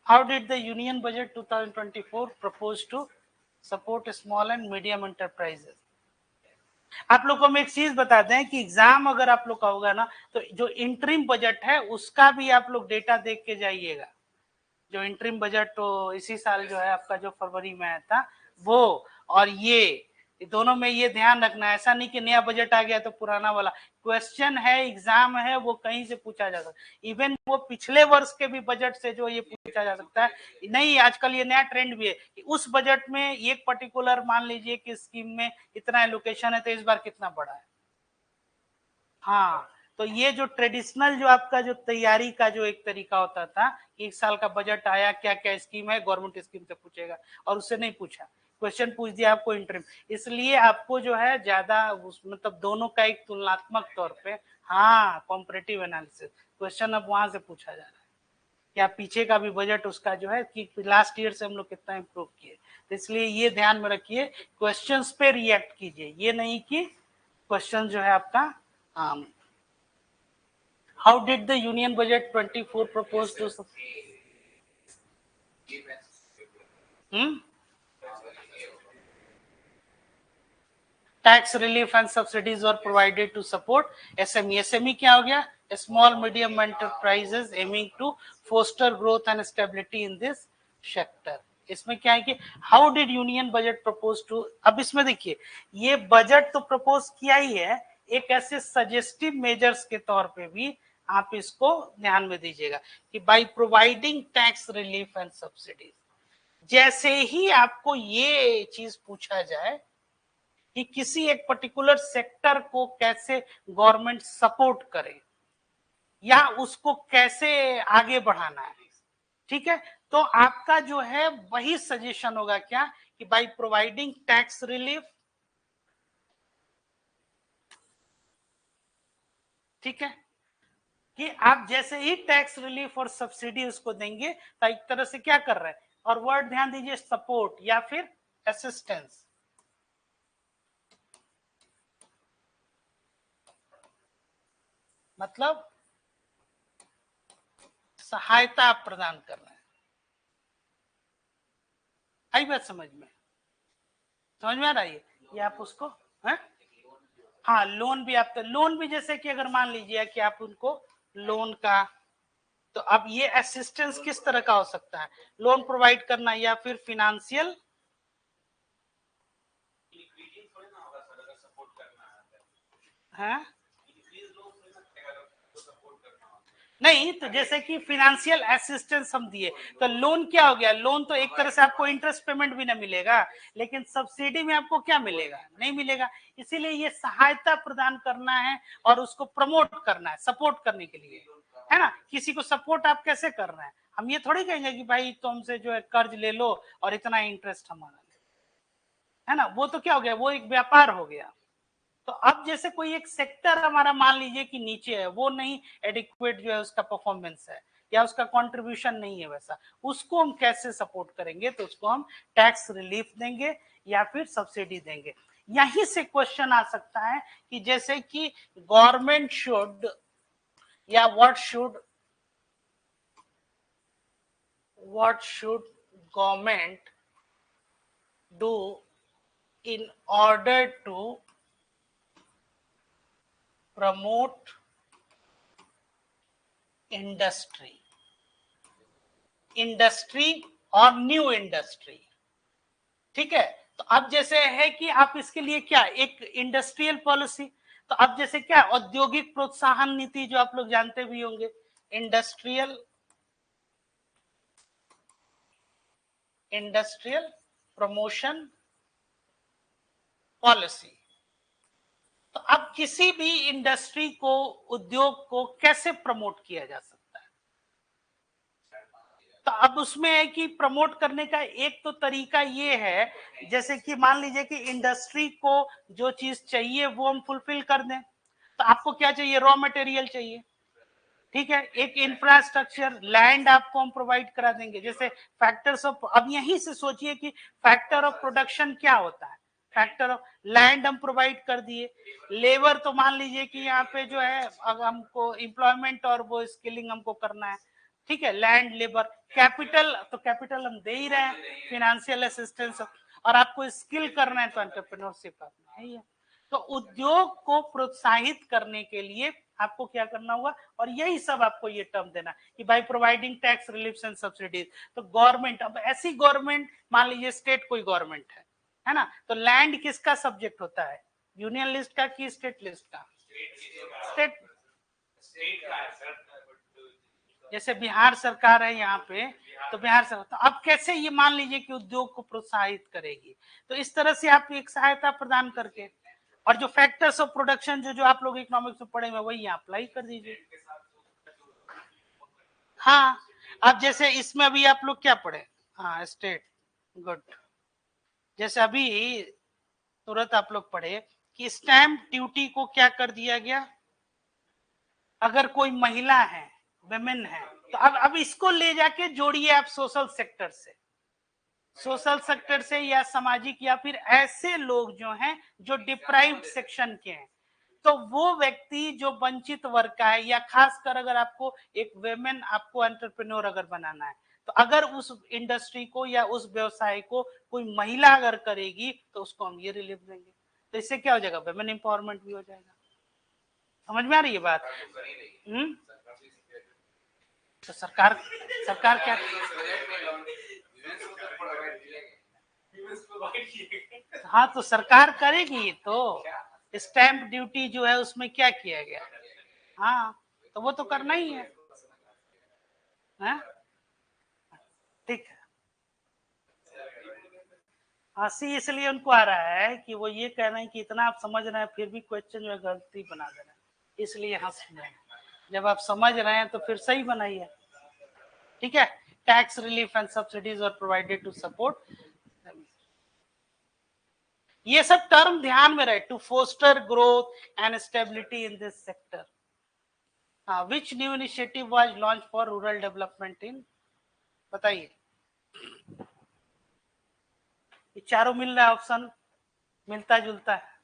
How did the Union Budget 2024 propose to support small and medium enterprises? आप लोग को हम एक चीज बताते हैं कि एग्जाम अगर आप लोग का होगा ना, तो जो इंटरिम बजट है उसका भी आप लोग डेटा देख के जाइएगा। जो इंटरिम बजट तो इसी साल जो है आपका जो फरवरी में आया था वो, और ये दोनों में ये ध्यान रखना है, ऐसा नहीं कि नया बजट आ गया तो पुराना वाला। क्वेश्चन है, एग्जाम है, वो कहीं से पूछा जा सकता है। इवन वो पिछले वर्ष के भी बजट से जो ये पूछा जा सकता है। नहीं, आजकल ये नया ट्रेंड भी है कि उस बजट में एक पर्टिकुलर मान लीजिए कि स्कीम में इतना एलोकेशन है तो इस बार कितना बढ़ा है। हाँ, तो ये जो ट्रेडिशनल जो आपका जो तैयारी का जो एक तरीका होता था, एक साल का बजट आया, क्या क्या स्कीम है, गवर्नमेंट स्कीम से पूछेगा, और उससे नहीं पूछा, क्वेश्चन पूछ दिया आपको इंटरिम। इसलिए आपको जो है ज्यादा मतलब दोनों का एक तुलनात्मक तौर पे, हाँ, कॉम्परेटिव एनालिसिस क्वेश्चन अब वहां से पूछा जा रहा है। क्या पीछे का भी बजट उसका जो है कि लास्ट ईयर से हम लोग कितना इम्प्रूव किए, तो इसलिए ये ध्यान में रखिए, क्वेश्चंस पे रिएक्ट कीजिए, ये नहीं कि क्वेश्चन जो है आपका how did the union budget 24 propose to tax relief and subsidies were provided to support SME. SME क्या हो गया? Small medium enterprises aiming to foster growth and stability in this sector. इसमें क्या है कि how did union budget propose to, अब इसमें देखिए ये बजट तो प्रपोज किया ही है, एक ऐसे सजेस्टिव मेजर्स के तौर पे भी आप इसको ध्यान में दीजिएगा कि by providing tax relief and subsidies, जैसे ही आपको ये चीज पूछा जाए कि किसी एक पर्टिकुलर सेक्टर को कैसे गवर्नमेंट सपोर्ट करे या उसको कैसे आगे बढ़ाना है, ठीक है, तो आपका जो है वही सजेशन होगा क्या कि बाय प्रोवाइडिंग टैक्स रिलीफ, ठीक है, कि आप जैसे ही टैक्स रिलीफ और सब्सिडी उसको देंगे तो एक तरह से क्या कर रहे हैं, और वर्ड ध्यान दीजिए सपोर्ट या फिर असिस्टेंस, मतलब सहायता आप प्रदान कर रहे हैं। आई बात समझ में? समझ में आ रहा है ये आप उसको है? हाँ, लोन भी आप, लोन भी जैसे कि अगर मान लीजिए कि आप उनको लोन का, तो अब ये असिस्टेंस किस तरह का हो सकता है, लोन प्रोवाइड करना या फिर फिनेंशियल, है नहीं, तो जैसे कि फिनेंशियल असिस्टेंस हम दिए, तो लोन क्या हो गया, लोन तो एक तरह से आपको इंटरेस्ट पेमेंट भी ना मिलेगा, लेकिन सब्सिडी में आपको क्या मिलेगा, नहीं मिलेगा, इसीलिए ये सहायता प्रदान करना है और उसको प्रमोट करना है, सपोर्ट करने के लिए, है ना। किसी को सपोर्ट आप कैसे कर रहे हैं, हम ये थोड़ी कहेंगे कि भाई तुमसे जो है कर्ज ले लो और इतना इंटरेस्ट हमारा, है ना, वो तो क्या हो गया, वो एक व्यापार हो गया। तो अब जैसे कोई एक सेक्टर हमारा मान लीजिए कि नीचे है, वो नहीं एडिक्वेट जो है उसका परफॉर्मेंस है या उसका कंट्रीब्यूशन नहीं है वैसा, उसको हम कैसे सपोर्ट करेंगे, तो उसको हम टैक्स रिलीफ देंगे या फिर सब्सिडी देंगे। यहीं से क्वेश्चन आ सकता है कि जैसे कि गवर्नमेंट शुड या what should government do in order to promote industry और न्यू इंडस्ट्री, ठीक है। तो अब जैसे है कि आप इसके लिए क्या एक इंडस्ट्रियल पॉलिसी, तो अब जैसे क्या औद्योगिक प्रोत्साहन नीति जो आप लोग जानते भी होंगे, इंडस्ट्रियल प्रमोशन पॉलिसी। तो अब किसी भी इंडस्ट्री को, उद्योग को कैसे प्रमोट किया जा सकता है, तो अब उसमें है कि प्रमोट करने का एक तो तरीका ये है, जैसे कि मान लीजिए कि इंडस्ट्री को जो चीज चाहिए वो हम फुलफिल कर दें, तो आपको क्या चाहिए, रॉ मटेरियल चाहिए, ठीक है, एक इंफ्रास्ट्रक्चर लैंड आपको हम प्रोवाइड करा देंगे, जैसे फैक्टर्स ऑफ, अब यहीं से सोचिए कि फैक्टर ऑफ प्रोडक्शन क्या होता है, फैक्टर ऑफ लैंड हम प्रोवाइड कर दिए, लेबर तो मान लीजिए कि यहाँ पे जो है अगर हमको एम्प्लॉयमेंट और वो स्किलिंग हमको करना है, ठीक है, लैंड लेबर, कैपिटल तो कैपिटल हम दे ही रहे हैं, फिनेंशियल असिस्टेंस, और आपको स्किल करना है तो एंटरप्रेन्योरशिप है ही है। तो उद्योग को प्रोत्साहित करने के लिए आपको क्या करना होगा, और यही सब आपको ये टर्म देना कि by providing tax relief and subsidies. तो गवर्नमेंट, अब ऐसी गवर्नमेंट, मान लीजिए स्टेट कोई गवर्नमेंट है ना, तो लैंड किसका सब्जेक्ट होता है, यूनियन लिस्ट का कि स्टेट लिस्ट का? स्टेट का। जैसे बिहार सरकार है यहाँ पे, तो बिहार सरकार, तो अब कैसे ये मान लीजिए कि उद्योग को प्रोत्साहित करेगी, तो इस तरह से आप एक सहायता प्रदान करके, और जो फैक्टर्स ऑफ प्रोडक्शन जो आप लोग इकोनॉमिक्स में पढ़े हुए वही यहाँ अप्लाई कर दीजिए। हाँ, अब जैसे इसमें अभी आप लोग क्या पढ़े, हाँ स्टेट, गुड। जैसे अभी तुरंत आप लोग पढ़े कि स्टैंप ड्यूटी को क्या कर दिया गया, अगर कोई महिला है, वुमेन है, तो अब इसको ले जाके जोड़िए आप सोशल सेक्टर से, सोशल सेक्टर से या सामाजिक, या फिर ऐसे लोग जो हैं जो डिप्राइव्ड सेक्शन के हैं, तो वो व्यक्ति जो वंचित वर्ग का है, या खासकर अगर आपको एक वेमेन आपको एंटरप्रेन्योर अगर बनाना है, तो अगर उस इंडस्ट्री को या उस व्यवसाय को कोई महिला अगर करेगी तो उसको हम ये रिलीफ देंगे। तो इससे क्या हो जाएगा, वेमेन एम्पावरमेंट भी हो जाएगा। समझ में आ रही है बात? तो सरकार क्या, हाँ तो सरकार करेगी, तो स्टैंप ड्यूटी जो है उसमें क्या किया गया, हाँ तो वो तो करना ही है, ठीक है। हंसी इसलिए उनको आ रहा है कि वो ये कह रहे हैं कि इतना आप समझ रहे हैं फिर भी क्वेश्चन जो है गलती बना दे रहे हैं, इसलिए हंस रहे हैं। जब आप समझ रहे हैं तो फिर सही बनाइए, ठीक है। Tax relief and subsidies are provided to support, ये सब टर्म ध्यान में रहे, to foster growth and stability in this sector. Which new initiative was launch for rural development in, बताइए। ये चारों मिल रहा है, ऑप्शन मिलता जुलता है।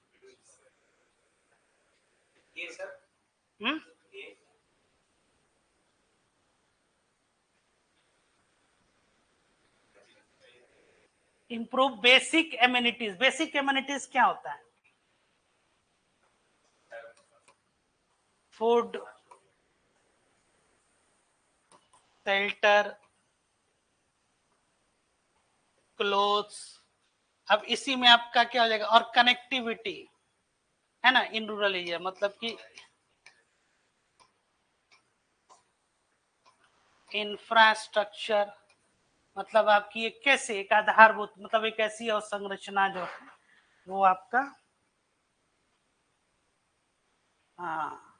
Improve basic amenities, basic amenities क्या होता है, फूड, शेल्टर, क्लोथ्स। अब इसी में आपका क्या हो जाएगा, और कनेक्टिविटी है ना इन रूरल एरिया, मतलब कि इंफ्रास्ट्रक्चर, मतलब आपकी एक कैसे एक आधारभूत, मतलब एक ऐसी अवसंरचना जो है वो आपका, हाँ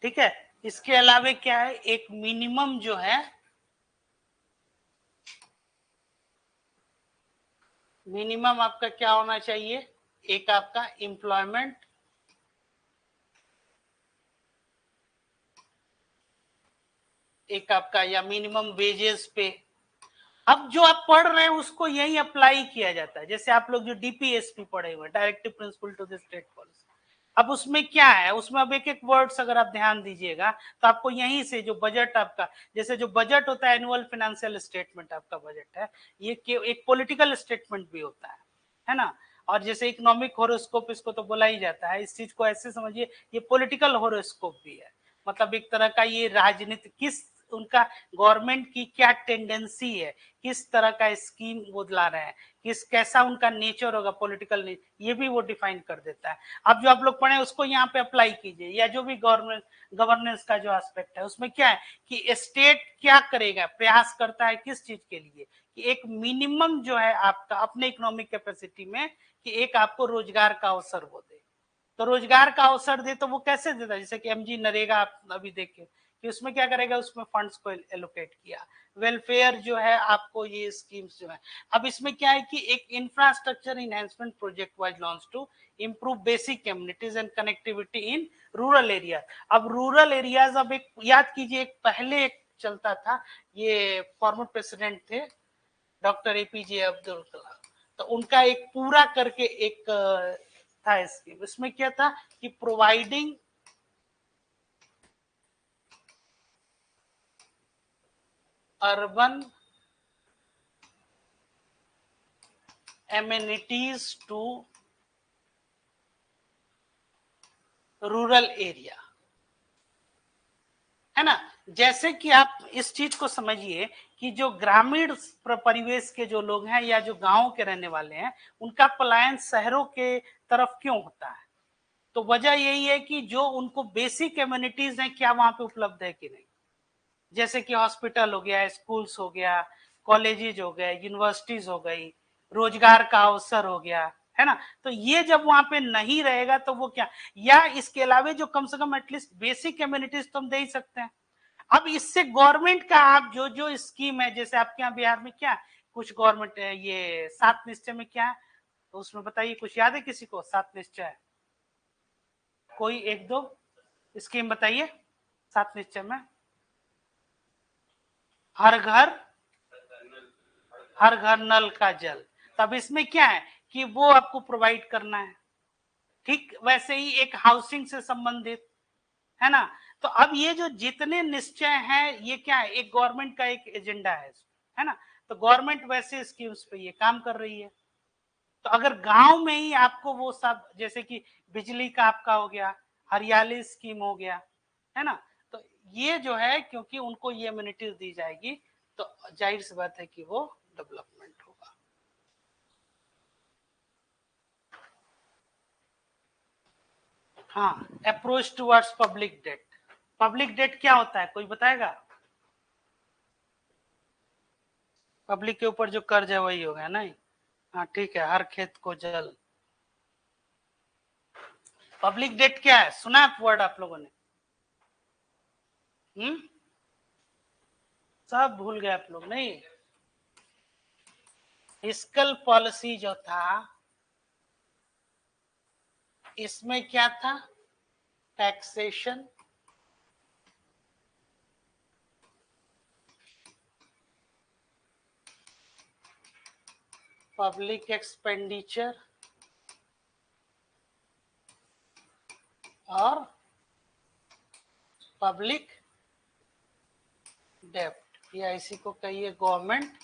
ठीक है। इसके अलावे क्या है, एक मिनिमम जो है, मिनिमम आपका क्या होना चाहिए, एक आपका एम्प्लॉयमेंट, एक आपका या मिनिमम वेजेस पे। अब जो आप पढ़ रहे हैं उसको यही अप्लाई किया जाता है, जैसे आप लोग जो डीपीएसपी पढ़े हुए, directive principle to the state policy, अब उसमें क्या है, उसमें अब एक एक वर्ड्स अगर आप ध्यान दीजिएगा तो आपको यहीं से जो बजट आपका, जैसे जो बजट होता है एनुअल फाइनेंशियल स्टेटमेंट आपका बजट है, ये एक पॉलिटिकल स्टेटमेंट भी होता है ना। और जैसे इकोनॉमिक होरोस्कोप इसको तो बोला ही जाता है, इस चीज को ऐसे समझिए ये पॉलिटिकल होरोस्कोप भी है, मतलब एक तरह का ये राजनीति, किस उनका गवर्नमेंट की क्या टेंडेंसी है, किस तरह का स्कीम वो ला रहे हैं, किस कैसा उनका नेचर होगा पॉलिटिकल, ये भी वो डिफाइन कर देता है। अब जो आप लोग पढ़े उसको यहाँ पे अप्लाई कीजिए, या जो भी गवर्नेंस का जो एस्पेक्ट है उसमें क्या है कि स्टेट क्या करेगा, प्रयास करता है किस चीज के लिए, कि एक मिनिमम जो है आपका अपने इकोनॉमिक कैपेसिटी में, कि एक आपको रोजगार का अवसर वो दे। तो रोजगार का अवसर दे तो वो कैसे देता है, जैसे कि एमजी नरेगा आप अभी देखे कि उसमें क्या करेगा, उसमें फंड्स को एलोकेट किया, वेलफेयर जो है आपको ये स्कीम्स जो है। अब इसमें क्या है कि एक infrastructure enhancement project was launch to improve basic communities and connectivity in rural area. अब रूरल एरियाज, अब एक याद कीजिए, एक पहले एक चलता था, ये फॉर्मर प्रेसिडेंट थे डॉक्टर एपीजे अब्दुल कलाम, तो उनका एक पूरा करके एक था स्कीम, इसमें क्या था कि providing urban amenities to rural area, है ना। जैसे कि आप इस चीज को समझिए कि जो ग्रामीण परिवेश के जो लोग हैं या जो गांव के रहने वाले हैं, उनका पलायन शहरों के तरफ क्यों होता है? तो वजह यही है कि जो उनको बेसिक एम्यूनिटीज हैं क्या वहां पे उपलब्ध है कि नहीं, जैसे कि हॉस्पिटल हो गया, स्कूल्स हो गया, कॉलेजेज हो गए, यूनिवर्सिटीज हो गई, रोजगार का अवसर हो गया, है ना। तो ये जब वहां पे नहीं रहेगा तो वो क्या, या इसके अलावा जो कम से कम एटलीस्ट बेसिक कम्युनिटीज तो हम दे ही सकते हैं। अब इससे गवर्नमेंट का आप जो जो स्कीम है, जैसे आपके यहाँ बिहार में क्या कुछ गवर्नमेंट ये 7 निश्चय में क्या है, तो उसमें बताइए, कुछ याद है किसी को 7 निश्चय? कोई एक दो स्कीम बताइए 7 निश्चय में। हर घर नल का जल। तब इसमें क्या है कि वो आपको प्रोवाइड करना है। ठीक वैसे ही एक हाउसिंग से संबंधित, है ना। तो अब ये जो जितने निश्चय हैं ये क्या है, एक गवर्नमेंट का एक एजेंडा है ना। तो गवर्नमेंट वैसे स्कीम्स पे ये काम कर रही है। तो अगर गांव में ही आपको वो सब, जैसे कि बिजली का आपका हो गया, हरियाली स्कीम हो गया, है ना। तो ये जो है क्योंकि उनको ये इम्यूनिटीज दी जाएगी तो जाहिर सी बात है कि वो डेवलपमेंट होगा। हाँ, approach towards public debt. Public debt क्या होता है, कोई बताएगा? पब्लिक के ऊपर जो कर्ज है वही होगा, नहीं? हाँ ठीक है, हर खेत को जल। पब्लिक डेट क्या है, सुना है वर्ड आप लोगों ने? सब भूल गए आप लोग, नहीं? फिस्कल पॉलिसी जो था इसमें क्या था, टैक्सेशन, पब्लिक एक्सपेंडिचर और पब्लिक डेब्ट, या इसी को कहिए गवर्नमेंट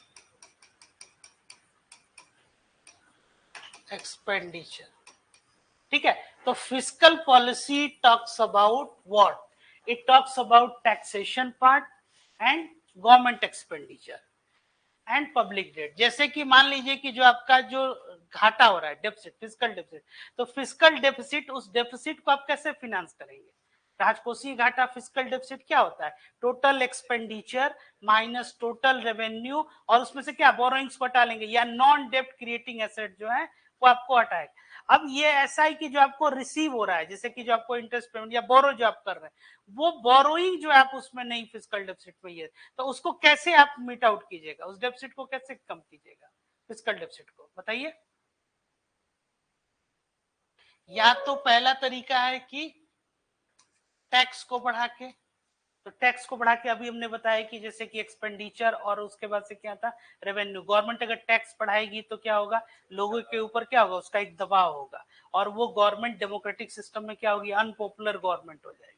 एक्सपेंडिचर। ठीक है, तो fiscal policy talks about what, it talks about taxation part and government expenditure and public debt. जैसे कि मान लीजिए कि जो आपका जो घाटा हो रहा है, डेफिसिट, फिस्कल डेफिसिट, तो फिस्कल डेफिसिट, उस डेफिसिट को आप कैसे फिनेंस करेंगे? राजकोषीय घाटा, फिस्कल डेफिसिट क्या होता है, total expenditure minus total revenue, और उसमें से क्या बोरोइंग्स को हटा लेंगे, या नॉन डेप्ट क्रिएटिंग एसेट जो है वो आपको हटाएगा। अब ये ऐसा है कि जो आपको रिसीव हो रहा है, जैसे कि जो आपको इंटरेस्ट पेमेंट या बोरो जो आप कर रहे हैं, वो बोरोइंग जो है आप उसमें नहीं फिस्कल डेफिसिट में ही है, तो उसको कैसे आप मीट आउट कीजिएगा, उस डेफिसिट को कैसे कम कीजिएगा, फिस्कल डेफिसिट को बताइए। या तो पहला तरीका है कि टैक्स को बढ़ा के, तो टैक्स को बढ़ा के अभी हमने बताया कि जैसे कि एक्सपेंडिचर और उसके बाद से क्या था, रेवेन्यू। गवर्नमेंट अगर टैक्स बढ़ाएगी तो क्या होगा, लोगों के ऊपर क्या होगा, उसका एक दबाव होगा, और वो गवर्नमेंट डेमोक्रेटिक सिस्टम में क्या होगी, अनपॉपुलर गवर्नमेंट हो जाएगी,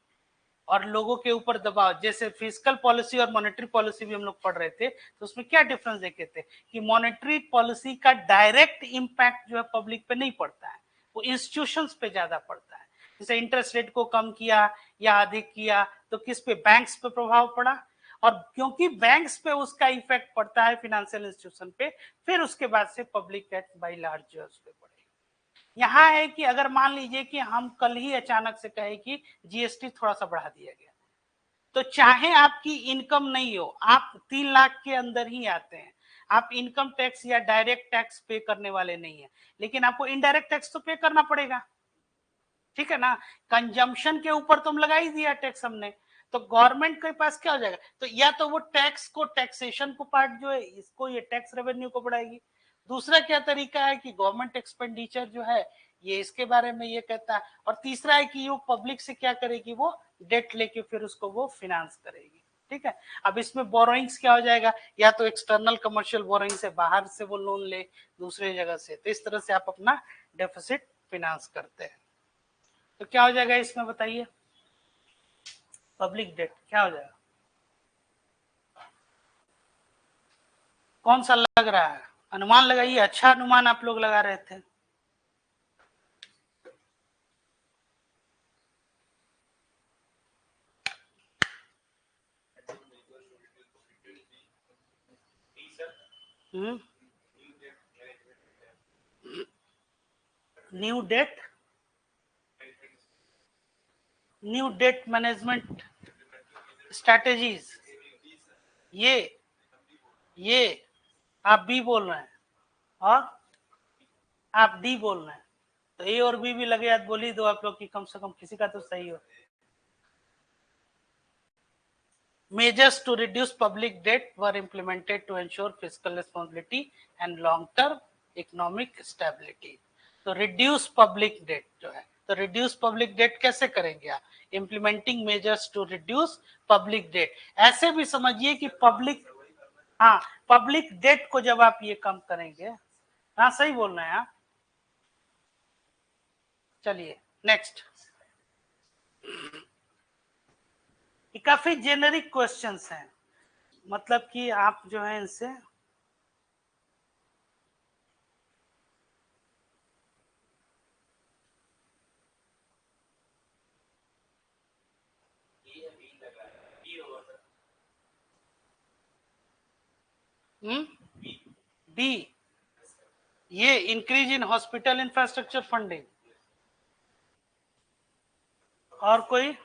और लोगों के ऊपर दबाव। जैसे फिस्कल पॉलिसी और मॉनेटरी पॉलिसी भी हम लोग पढ़ रहे थे, तो उसमें क्या डिफरेंस देखे थे कि मॉनेटरी पॉलिसी का डायरेक्ट इंपैक्ट जो है पब्लिक पे नहीं पड़ता है, वो इंस्टीट्यूशंस पे ज्यादा पड़ता है। जैसे इंटरेस्ट रेट को कम किया या अधिक किया तो किस पे, बैंक्स पे प्रभाव पड़ा, और क्योंकि बैंक्स पे उसका इफेक्ट पड़ता है फिनेंशियल इंस्टीट्यूशन पे, फिर उसके बाद से पब्लिक एट बाई लार्ज जो है उस पर पड़ेगा। यहाँ है कि अगर मान लीजिए कि हम कल ही अचानक से कहे कि जीएसटी थोड़ा सा बढ़ा दिया गया, तो चाहे आपकी इनकम नहीं हो, आप 3 लाख के अंदर ही आते हैं, आप इनकम टैक्स या डायरेक्ट टैक्स पे करने वाले नहीं है, लेकिन आपको इनडायरेक्ट टैक्स तो पे करना पड़ेगा, ठीक है ना। कंजम्पशन के ऊपर तो हम लगा ही दिया टैक्स हमने, तो गवर्नमेंट के पास क्या हो जाएगा, तो या तो वो टैक्स को, टैक्सेशन को पार्ट जो है इसको, ये टैक्स रेवेन्यू को बढ़ाएगी। दूसरा क्या तरीका है कि गवर्नमेंट एक्सपेंडिचर जो है ये इसके बारे में ये कहता है, और तीसरा है कि वो पब्लिक से क्या करेगी, वो डेट लेके फिर उसको वो फिनेंस करेगी। ठीक है, अब इसमें बोरोइंग्स क्या हो जाएगा, या तो एक्सटर्नल कमर्शियल बोरोइंग से, बाहर से वो लोन ले दूसरे जगह से, तो इस तरह से आप अपना डेफिसिट फिनेंस करते हैं। तो क्या हो जाएगा इसमें बताइए, पब्लिक डेट क्या हो जाएगा, कौन सा लग रहा है, अनुमान लगाइए, अच्छा अनुमान आप लोग लगा रहे थे। न्यू डेट मैनेजमेंट स्ट्रैटेजीज, ये आप बी बोल रहे हैं और आप डी बोल रहे हैं, तो ए और बी भी लगे हाथ बोल ही दो आप लोग की, कम से कम किसी का तो सही हो। Measures to reduce public debt were implemented to ensure fiscal responsibility and long-term economic stability. तो reduce public debt जो है, तो reduce public debt कैसे करेंगे आप? Implementing measures to reduce public debt. ऐसे भी समझिए कि public, हाँ, public debt को जब आप ये कम करेंगे, हाँ सही बोल रहे हैं आप। चलिए नेक्स्ट, काफी जेनरिक क्वेश्चंस हैं, मतलब कि आप जो है इनसे बी, ये increase in hospital infrastructure funding, और कोई?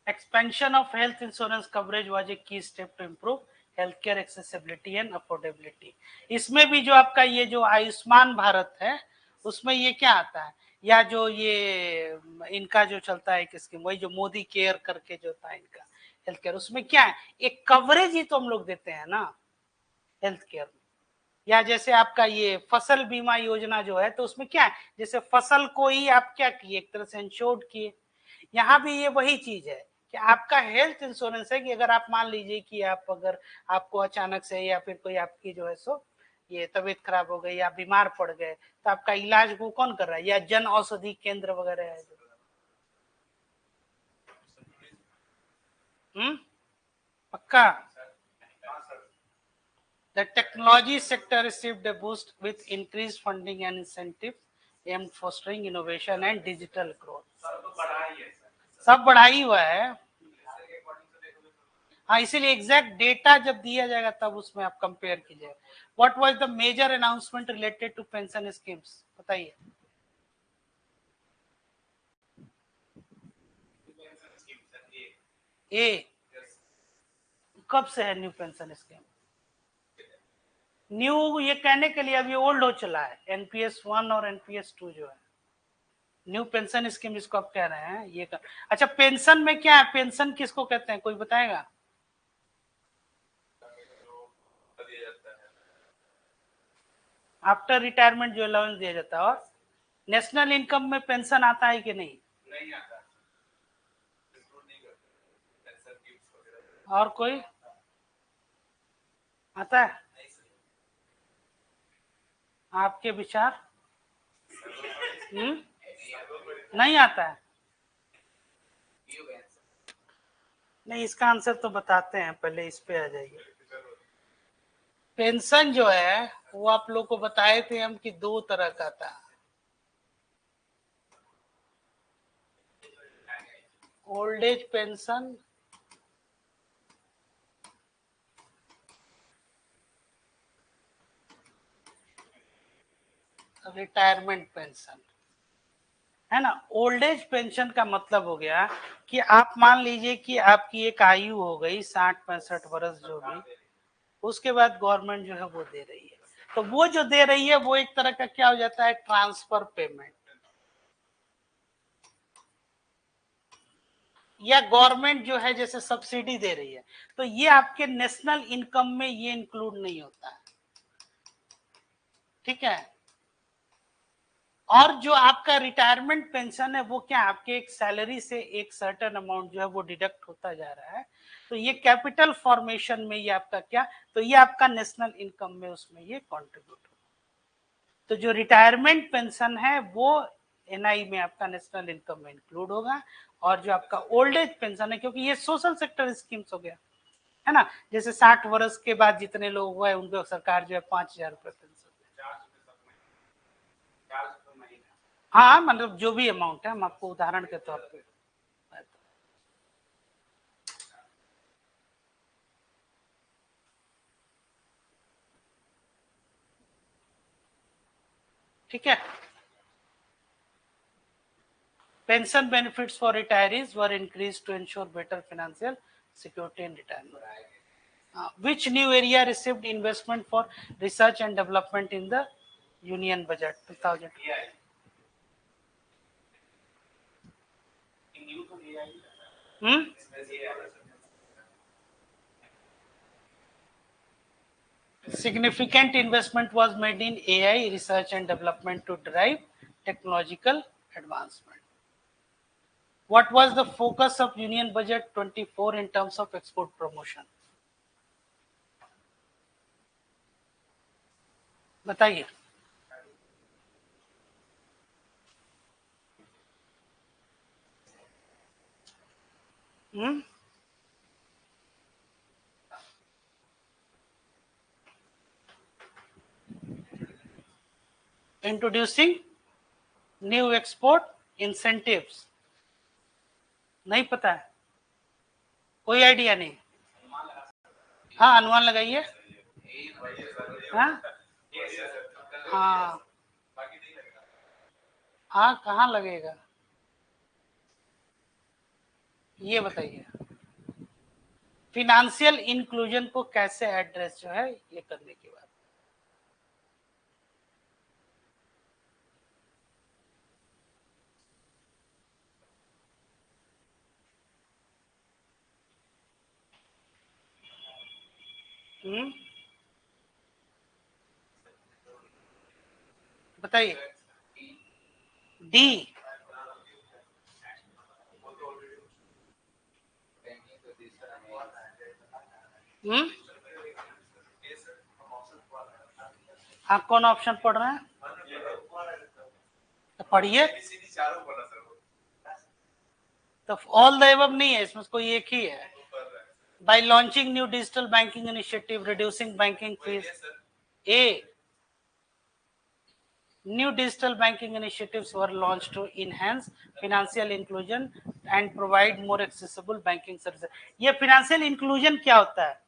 Expansion of health insurance coverage was a key step to improve health care accessibility and affordability. इसमें भी जो आपका ये जो आयुष्मान भारत है उसमें ये क्या आता है, या जो ये इनका जो चलता है एक स्कीम, वही जो मोदी केयर करके जो था इनका हेल्थ केयर, उसमें क्या है, एक कवरेज ही तो हम लोग देते हैं ना हेल्थ केयर में। या जैसे आपका ये फसल बीमा योजना जो है, तो उसमें क्या है, जैसे फसल को ही आप क्या किए, एक तरह से इंश्योर्ड किए। यहाँ भी ये वही चीज है कि आपका हेल्थ इंश्योरेंस है कि अगर आप मान लीजिए कि आप अगर आपको अचानक से या फिर कोई आपकी जो है सो ये तबीयत खराब हो गई या बीमार पड़ गए, तो आपका इलाज वो कौन कर रहा है, या जन औषधि केंद्र वगैरह है पक्का। The technology sector received a boost with increased funding and incentive aimed fostering innovation and digital growth. सब बढ़ाई हुआ है, हाँ, इसीलिए एग्जैक्ट डेटा जब दिया जाएगा तब उसमें आप कंपेयर कीजिए। What was the major announcement related to pension schemes, बताइए। ए, कब से है न्यू पेंशन स्कीम? न्यू ये कहने के लिए अभी ओल्ड हो चला है, एनपीएस 1 और एनपीएस 2 जो है, न्यू पेंशन स्कीम इसको आप कह रहे हैं ये कर। अच्छा, पेंशन में क्या है, पेंशन किसको कहते हैं, कोई बताएगा? आफ्टर रिटायरमेंट जो अलाउंस दिया जाता है। और नेशनल इनकम में पेंशन आता है कि नहीं? नहीं आता। और कोई आता है? आपके विचार? नहीं आता है? नहीं, इसका आंसर तो बताते हैं, पहले इस पे आ जाइए। पेंशन जो है वो आप लोग को बताए थे हम कि दो तरह का था, old age pension retirement pension, है ना। ओल्ड एज पेंशन का मतलब हो गया कि आप मान लीजिए कि आपकी एक आयु हो गई 60-65 वर्ष जो भी, उसके बाद गवर्नमेंट जो है वो दे रही है, तो वो जो दे रही है वो एक तरह का क्या हो जाता है, ट्रांसफर पेमेंट, या गवर्नमेंट जो है जैसे सब्सिडी दे रही है, तो ये आपके नेशनल इनकम में ये इंक्लूड नहीं होता है, ठीक है। और जो आपका रिटायरमेंट पेंशन है वो क्या, आपके एक सैलरी से एक सर्टेन अमाउंट जो है वो डिडक्ट होता जा रहा है, तो ये कैपिटल फॉर्मेशन में ये आपका क्या, तो ये आपका नेशनल इनकम में उसमें ये कंट्रीब्यूट होगा। तो जो रिटायरमेंट पेंशन है वो एनआई में आपका नेशनल इनकम में इंक्लूड होगा, और जो आपका ओल्ड एज पेंशन है, क्योंकि ये सोशल सेक्टर स्कीम्स हो गया, है ना, जैसे 60 वर्ष के बाद जितने लोग हुए उनको सरकार जो है 5,000 रुपए पेंशन, हाँ मतलब जो भी अमाउंट है, हम आपको उदाहरण के तौर पे। ठीक है। Pension benefits for retirees were increase to ensure better financial security in retirement. Which new area received investment for research and development in the union budget 2000? Significant investment was made in AI research and development to drive technological advancement. What was the focus of Union Budget 24 in terms of export promotion? बताइए। Introducing new export incentives. नहीं पता है, कोई आइडिया नहीं। हाँ, अनुमान लगाइए। हाँ हाँ हाँ, कहाँ लगेगा ये बताइए। फिनेंशियल इंक्लूजन को कैसे एड्रेस जो है ये करने के बाद बताइए। डी हाँ, कौन ऑप्शन पढ़ रहे हैं? तो पढ़िए। तो ऑल द एबव नहीं है, इसमें कोई एक ही है। Bye launching new digital banking initiative, reducing banking fees. A, new digital banking initiatives were launched to enhance financial inclusion and provide more accessible banking services. ये financial inclusion क्या होता है?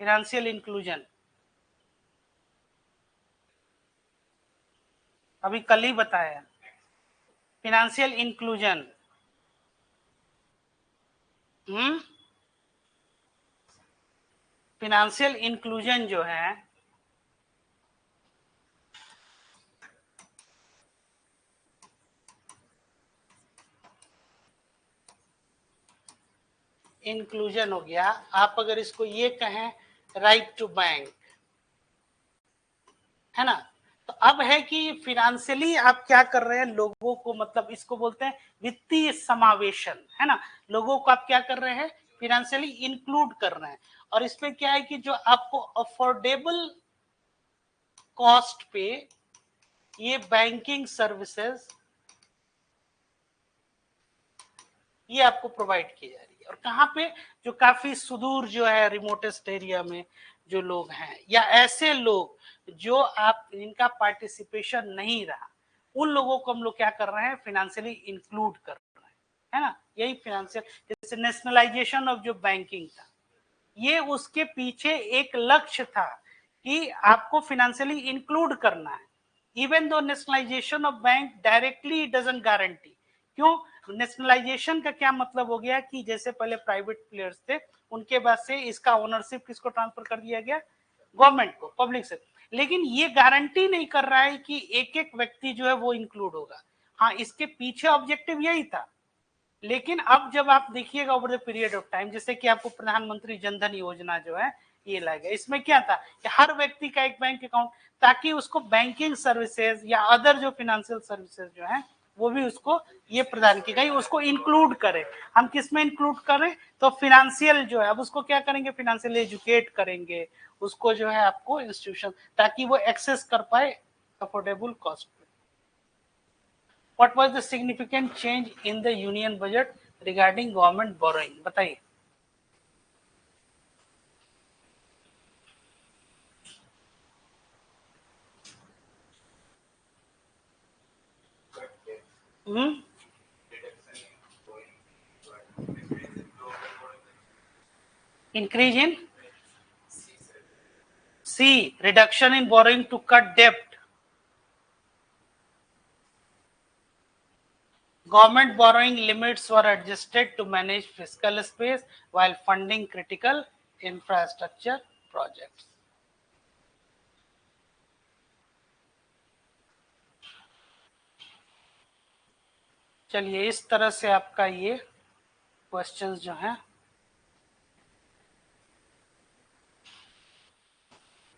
Financial inclusion अभी कल ही बताया। Financial inclusion financial inclusion जो है इंक्लूजन हो गया। आप अगर इसको ये कहें राइट टू बैंक, है ना। तो अब है कि फिनेंशियली आप क्या कर रहे हैं, लोगों को, मतलब इसको बोलते हैं वित्तीय समावेशन, है ना। लोगों को आप क्या कर रहे हैं, फिनेंशियली इंक्लूड कर रहे हैं। और इसमें क्या है कि जो आपको अफोर्डेबल कॉस्ट पे ये बैंकिंग सर्विसेज ये आपको प्रोवाइड की जा रही है। और कहाँ पे, जो काफी सुदूर जो है रिमोटेस्ट एरिया में जो लोग हैं, या ऐसे लोग जो आप इनका पार्टिसिपेशन नहीं रहा, उन लोगों को हम लोग क्या कर रहे हैं, फिनेंशियली इंक्लूड कर रहे हैं, है ना। यही फिनेंशियल, जैसे नेशनलाइजेशन ऑफ जो बैंकिंग था, ये उसके पीछे एक लक्ष्य था कि आपको फिनेंशियली इंक्लूड करना है। Even though nationalisation of bank directly doesn't guarantee. क्यों? नेशनलाइजेशन का क्या मतलब हो गया कि जैसे पहले प्राइवेट प्लेयर्स थे, उनके बाद से इसका ओनरशिप किसको ट्रांसफर कर दिया गया, गवर्नमेंट को, पब्लिक से। लेकिन ये गारंटी नहीं कर रहा है कि एक एक व्यक्ति जो है वो इंक्लूड होगा। हाँ, इसके पीछे ऑब्जेक्टिव यही था। लेकिन अब जब आप देखिएगा over the period of time, जैसे कि आपको प्रधानमंत्री जनधन योजना जो है ये लाया गया, इसमें क्या था कि हर व्यक्ति का एक बैंक अकाउंट, ताकि उसको बैंकिंग सर्विसेज या अदर जो फाइनेंशियल सर्विसेज जो है वो भी उसको ये प्रदान की गई, उसको इंक्लूड करें। हम किस में इंक्लूड करें, तो फिनेंशियल जो है, अब उसको क्या करेंगे, फिनेंशियल एजुकेट करेंगे उसको जो है आपको इंस्टीट्यूशन, ताकि वो एक्सेस कर पाए affordable cost. What was the significant change in the union budget regarding government borrowing? बताइए। Increase in C, reduction in borrowing to cut debt, Government borrowing limits were adjusted to manage fiscal space while funding critical infrastructure projects. चलिए इस तरह से आपका ये क्वेश्चंस जो हैं,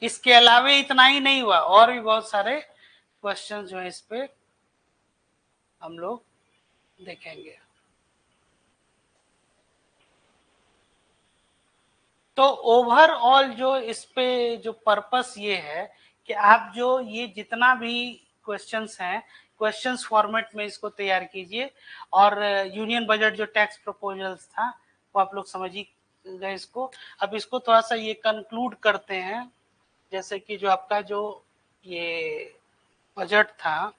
इसके अलावे इतना ही नहीं हुआ, और भी बहुत सारे क्वेश्चंस जो है इस पे हम लोग देखेंगे। तो ओवरऑल जो इस पे जो पर्पस ये है कि आप जो ये जितना भी क्वेश्चंस हैं, क्वेश्चंस फॉर्मेट में इसको तैयार कीजिए, और यूनियन बजट जो टैक्स प्रपोजल्स था वो आप लोग समझ ही गए इसको। अब इसको थोड़ा सा ये कंक्लूड करते हैं, जैसे कि जो आपका जो ये बजट था,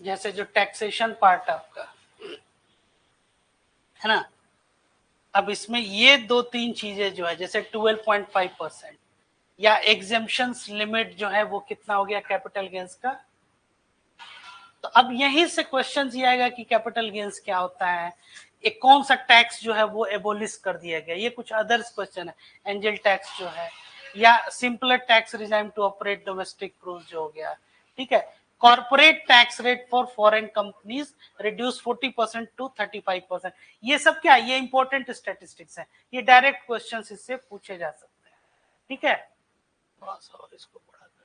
जैसे जो टैक्सेशन पार्ट आपका है ना, अब इसमें ये दो तीन चीजें जो है, जैसे 12.5% या एग्जेम्पशंस लिमिट जो है वो कितना हो गया कैपिटल गेन्स का। तो अब यहीं से क्वेश्चन ये आएगा कि कैपिटल गेन्स क्या होता है, एक कौन सा टैक्स जो है वो एबोलिश कर दिया गया, ये कुछ अदर्स क्वेश्चन है, एंजल टैक्स जो है, या simpler tax regime to operate domestic cruise जो हो गया, ठीक है। Corporate tax rate for foreign companies reduce 40% to 35%, ये सब क्या, ये इंपॉर्टेंट स्टैटिस्टिक्स है, ये डायरेक्ट क्वेश्चन इससे पूछे जा सकते हैं, ठीक है। बस और इसको बढ़ा दो।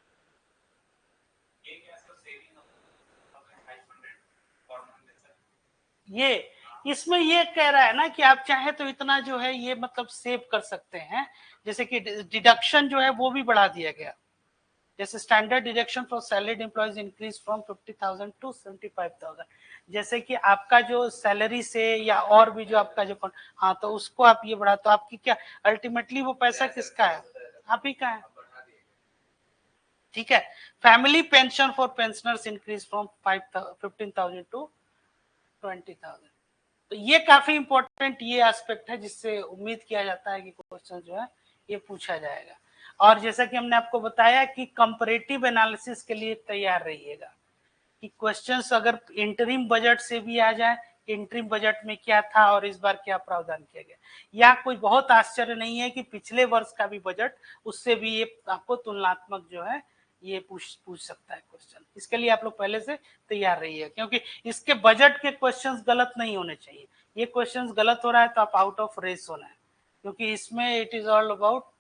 ये इसमें ये कह रहा है ना कि आप चाहे तो इतना जो है ये मतलब सेव कर सकते हैं, जैसे कि डिडक्शन जो है वो भी बढ़ा दिया गया, जैसे standard deduction for salaried employees increase from 50,000 to 75,000, जैसे कि आपका जो सैलरी से या और भी जो आपका जो, हाँ तो उसको आप ये बढ़ा, तो आपकी क्या अल्टीमेटली वो पैसा किसका है, आप ही का है, ठीक है। Family pension for pensioners increase from 15,000 to 20,000, तो ये काफी इंपॉर्टेंट ये एस्पेक्ट है जिससे उम्मीद किया जाता है कि क्वेश्चन जो है ये पूछा जाएगा। और जैसा कि हमने आपको बताया कि कंपैरेटिव एनालिसिस के लिए तैयार रहिएगा कि क्वेश्चंस अगर इंटरिम बजट से भी आ जाए, इंटरिम बजट में क्या था और इस बार क्या प्रावधान किया गया, या कोई बहुत आश्चर्य नहीं है कि पिछले वर्ष का भी बजट, उससे भी ये आपको तुलनात्मक जो है ये पूछ सकता है क्वेश्चन। इसके लिए आप लोग पहले से तैयार रहिए, क्योंकि इसके बजट के क्वेश्चंस गलत नहीं होने चाहिए, ये क्वेश्चंस गलत हो रहा है तो आप आउट ऑफ रेस होना है, क्योंकि इसमें it is all about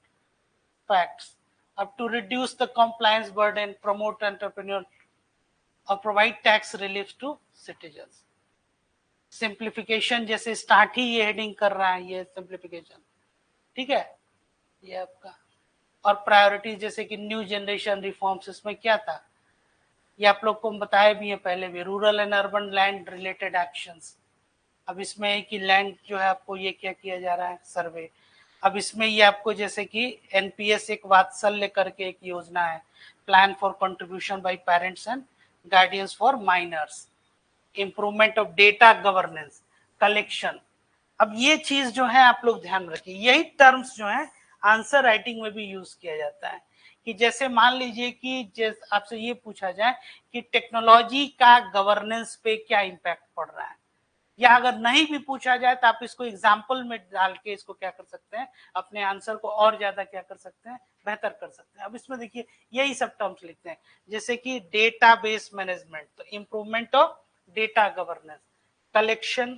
facts. अब to reduce the compliance burden, promote entrepreneur और provide tax relief to citizens. Simplification जैसे स्टार्ट ही ये हेडिंग कर रहा है, ये सिंप्लीफिकेशन, ठीक है, ये आपका। और प्रायोरिटी जैसे कि न्यू जनरेशन रिफॉर्म्स, इसमें क्या था ये आप लोग को बताया भी है पहले भी, rural and urban land related actions. अब इसमें है कि लैंड जो है आपको ये क्या किया जा रहा है, सर्वे। अब इसमें ये आपको जैसे कि एनपीएस एक वात्सल्य करके एक योजना है, plan for contribution by parents and guardians for minors, improvement of data governance, collection. अब ये चीज जो है आप लोग ध्यान रखिए, यही टर्म्स जो है आंसर राइटिंग में भी यूज किया जाता है, कि जैसे मान लीजिए कि आपसे ये पूछा जाए कि टेक्नोलॉजी का गवर्नेंस पे क्या इम्पैक्ट पड़ रहा है, या अगर नहीं भी पूछा जाए तो आप इसको एग्जाम्पल में डाल के इसको क्या कर सकते हैं, अपने आंसर को और ज्यादा क्या कर सकते हैं, बेहतर कर सकते हैं। अब इसमें देखिए यही सब टर्म्स लिखते हैं, जैसे कि डेटा बेस मैनेजमेंट, तो improvement of data governance, collection,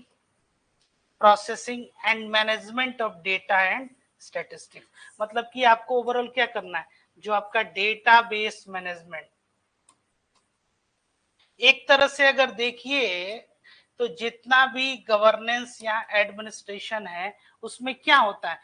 processing and management of data and statistics, मतलब कि आपको ओवरऑल क्या करना है, जो आपका डेटा बेस मैनेजमेंट, एक तरह से अगर देखिए तो जितना भी गवर्नेंस या एडमिनिस्ट्रेशन है उसमें क्या होता है,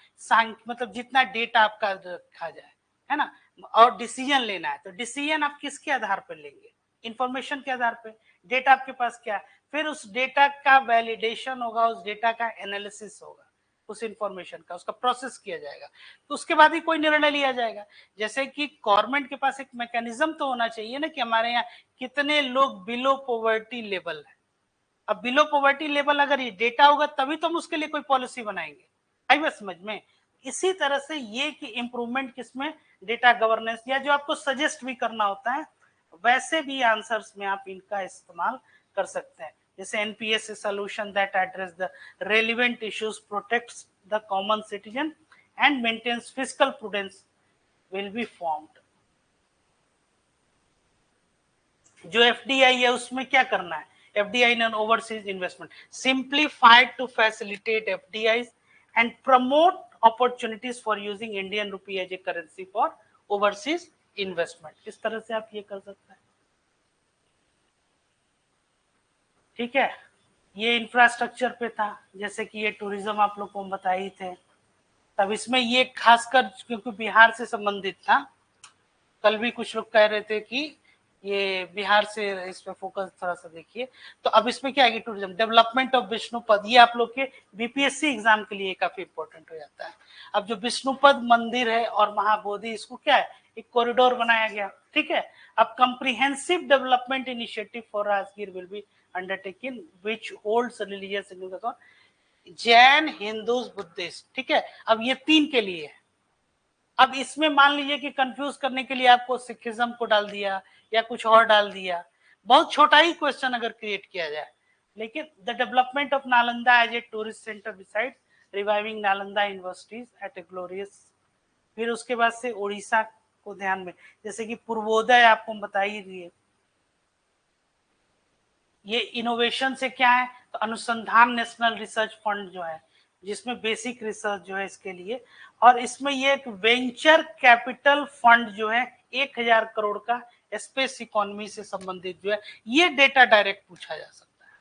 मतलब जितना डेटा आपका रखा जाए, है ना, और डिसीजन लेना है, तो डिसीजन आप किसके आधार पर लेंगे, इंफॉर्मेशन के आधार पे, डेटा आपके पास क्या है, फिर उस डेटा का वैलिडेशन होगा, उस डेटा का एनालिसिस होगा, उस इंफॉर्मेशन का उसका प्रोसेस किया जाएगा, तो उसके बाद ही कोई निर्णय लिया जाएगा। जैसे कि गवर्नमेंट के पास एक मैकेनिज्म तो होना चाहिए ना कि हमारे यहाँ कितने लोग बिलो पॉवर्टी लेवल है। अब बिलो पॉवर्टी लेवल अगर ये डेटा होगा तभी तो हम उसके लिए कोई पॉलिसी बनाएंगे, आई बात समझ में। इसी तरह से ये कि इम्प्रूवमेंट किसमें, डेटा गवर्नेंस, या जो आपको सजेस्ट भी करना होता है वैसे भी आंसर्स में आप इनका इस्तेमाल कर सकते हैं। जैसे NPS solution that address the relevant issues, protects the common citizen and maintains fiscal prudence will be formed. जो एफडीआई है उसमें क्या करना है, FDI and overseas investment, simplified to facilitate FDI and promote opportunities for using Indian rupee as a currency for overseas investment। इस तरह से आप ये कर सकते हैं। ठीक है, ये इंफ्रास्ट्रक्चर पे था, जैसे कि ये टूरिज्म आप लोग को बता ही थे। तब इसमें ये खासकर क्योंकि बिहार से संबंधित था, कल भी कुछ लोग कह रहे थे कि ये बिहार से इस पे फोकस थोड़ा सा देखिए। तो अब इसमें क्या है, टूरिज्म, डेवलपमेंट ऑफ विष्णुपद, ये आप लोग के बीपीएससी एग्जाम के लिए काफी इंपॉर्टेंट हो जाता है। अब जो विष्णुपद मंदिर है और महाबोधि, इसको क्या है, एक कॉरिडोर बनाया गया। ठीक है, अब comprehensive development initiative for Rajgir will be undertaken which holds religious significance, Jain, Hindus, Buddhist. ठीक है, अब ये 3 के लिए है। अब इसमें मान लीजिए कि कंफ्यूज करने के लिए आपको सिखिज्म को डाल दिया या कुछ और डाल दिया, बहुत छोटा ही क्वेश्चन अगर क्रिएट किया जाए। लेकिन the development of Nalanda as a tourist center besides reviving Nalanda universities at a glorious. फिर उसके बाद से उड़ीसा को ध्यान में, जैसे कि पूर्वोदय आपको बता ही दिए। ये इनोवेशन से क्या है, तो अनुसंधान नेशनल रिसर्च फंड जो है, जिसमें बेसिक रिसर्च जो है इसके लिए, और इसमें ये एक वेंचर कैपिटल फंड जो है 1000 करोड़ का स्पेस इकोनॉमी से संबंधित जो है, ये डेटा डायरेक्ट पूछा जा सकता है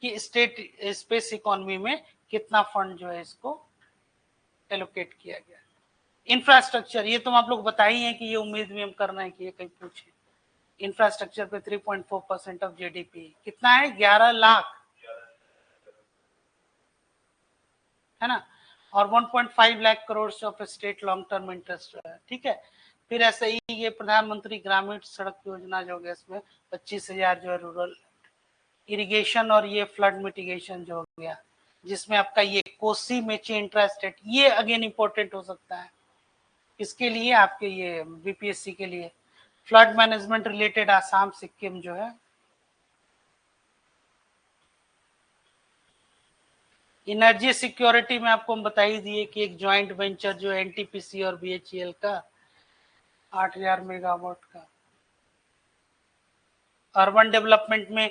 कि स्टेट स्पेस इकोनॉमी में कितना फंड जो है इसको एलोकेट किया गया। इंफ्रास्ट्रक्चर, ये तो आप लोग बता ही है कि ये उम्मीद भी हम कर रहे हैं कि ये कहीं पूछे। इंफ्रास्ट्रक्चर पे 3.4% ऑफ जीडीपी, कितना है, 11 लाख, है ना, और 1.5 lakh crore of state long term interest है। ठीक है, फिर ऐसे ही ये प्रधानमंत्री ग्रामीण सड़क योजना जो है, इसमें 25,000 जो है रूरल इरिगेशन, और ये फ्लड मिटिगेशन जो हो गया, जिसमें आपका ये कोसी मेची इंट्रास्टेट, ये अगेन इंपॉर्टेंट हो सकता है इसके लिए, आपके ये बीपीएससी के लिए। Flood management related Assam Sikkim जो है। एनर्जी सिक्योरिटी में आपको हम बता ही दिए कि एक ज्वाइंट वेंचर जो एनटीपीसी और बीएचईएल का 8000 मेगावाट का। अर्बन डेवलपमेंट में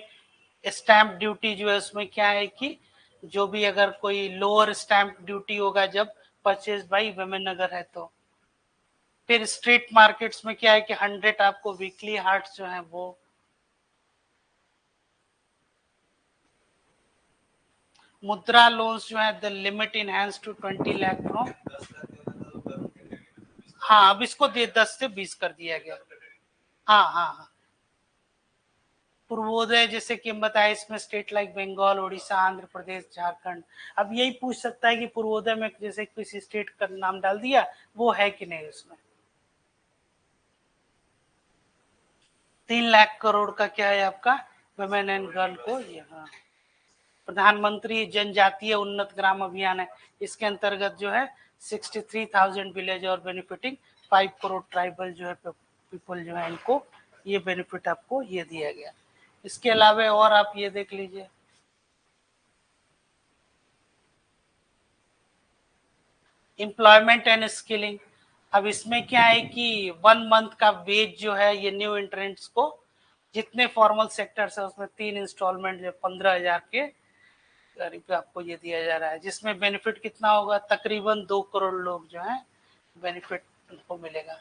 स्टैंप ड्यूटी जो है, उसमें क्या है कि जो भी अगर कोई लोअर स्टैंप ड्यूटी होगा जब परचेज बाई वुमेन अगर है तो। फिर स्ट्रीट मार्केट्स में क्या है कि 100 आपको वीकली हार्ट्स जो है वो। मुद्रा लोन्स जो है the limit enhance to 20 lakh from, हाँ अब इसको 10 से 20 कर दिया गया। हाँ हाँ हाँ, पूर्वोदय जैसे कि हम बताए, इसमें स्टेट लाइक बंगाल, उड़ीसा, आंध्र प्रदेश, झारखंड। अब यही पूछ सकता है कि पूर्वोदय में जैसे किसी स्टेट का नाम डाल दिया, वो है कि नहीं उसमें। 3 लाख करोड़ का क्या है आपका, वुमेन एंड गर्ल को ये। हाँ, प्रधानमंत्री जनजातीय उन्नत ग्राम अभियान है, इसके अंतर्गत जो है 63,000 विलेज और बेनिफिटिंग 5 करोड़ ट्राइबल जो है पीपल जो है, इनको ये बेनिफिट आपको ये दिया गया। इसके अलावा और आप ये देख लीजिए, एम्प्लॉयमेंट एंड स्किलिंग। अब इसमें क्या है कि 1 मंथ का वेज जो है ये न्यू एंट्रेंट्स को, जितने फॉर्मल सेक्टर्स है उसमें 3 इंस्टॉलमेंट जो 15,000 के करीब आपको ये दिया जा रहा है, जिसमें बेनिफिट कितना होगा, तकरीबन 2 करोड़ लोग जो है बेनिफिट उनको मिलेगा।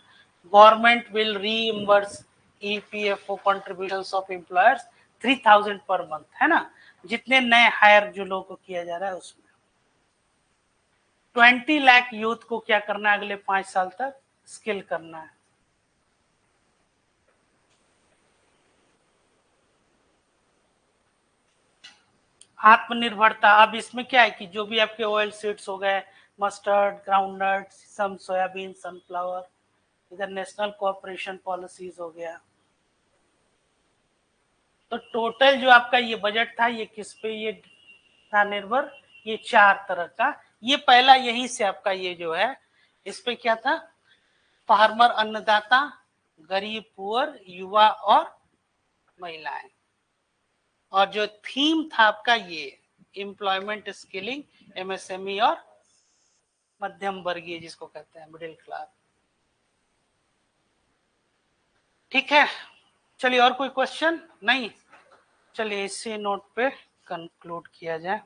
Government will reimburse EPFO contributions of employers 3,000 per month, है ना, जितने नए हायर जो लोगों को किया जा रहा है उसमें। 20 लाख यूथ को क्या करना है, अगले 5 साल तक स्किल करना है। आत्मनिर्भरता, अब इसमें क्या है कि जो भी आपके ऑयल सीड्स हो गए, मस्टर्ड, ग्राउंडनट, सम सोयाबीन, सनफ्लावर, इधर नेशनल कोऑपरेशन पॉलिसीज हो गया। तो टोटल जो आपका ये बजट था, ये किस पे ये था निर्भर, ये 4 तरह का, ये पहला यहीं से आपका ये जो है इस पे क्या था, फार्मर अन्नदाता, गरीब पुअर, युवा और महिलाएं। और जो थीम था आपका ये एम्प्लॉयमेंट स्किलिंग, एमएसएमई और मध्यम वर्गीय जिसको कहते हैं मिडिल क्लास। ठीक है, चलिए और कोई क्वेश्चन नहीं, चलिए इसी नोट पे कंक्लूड किया जाए।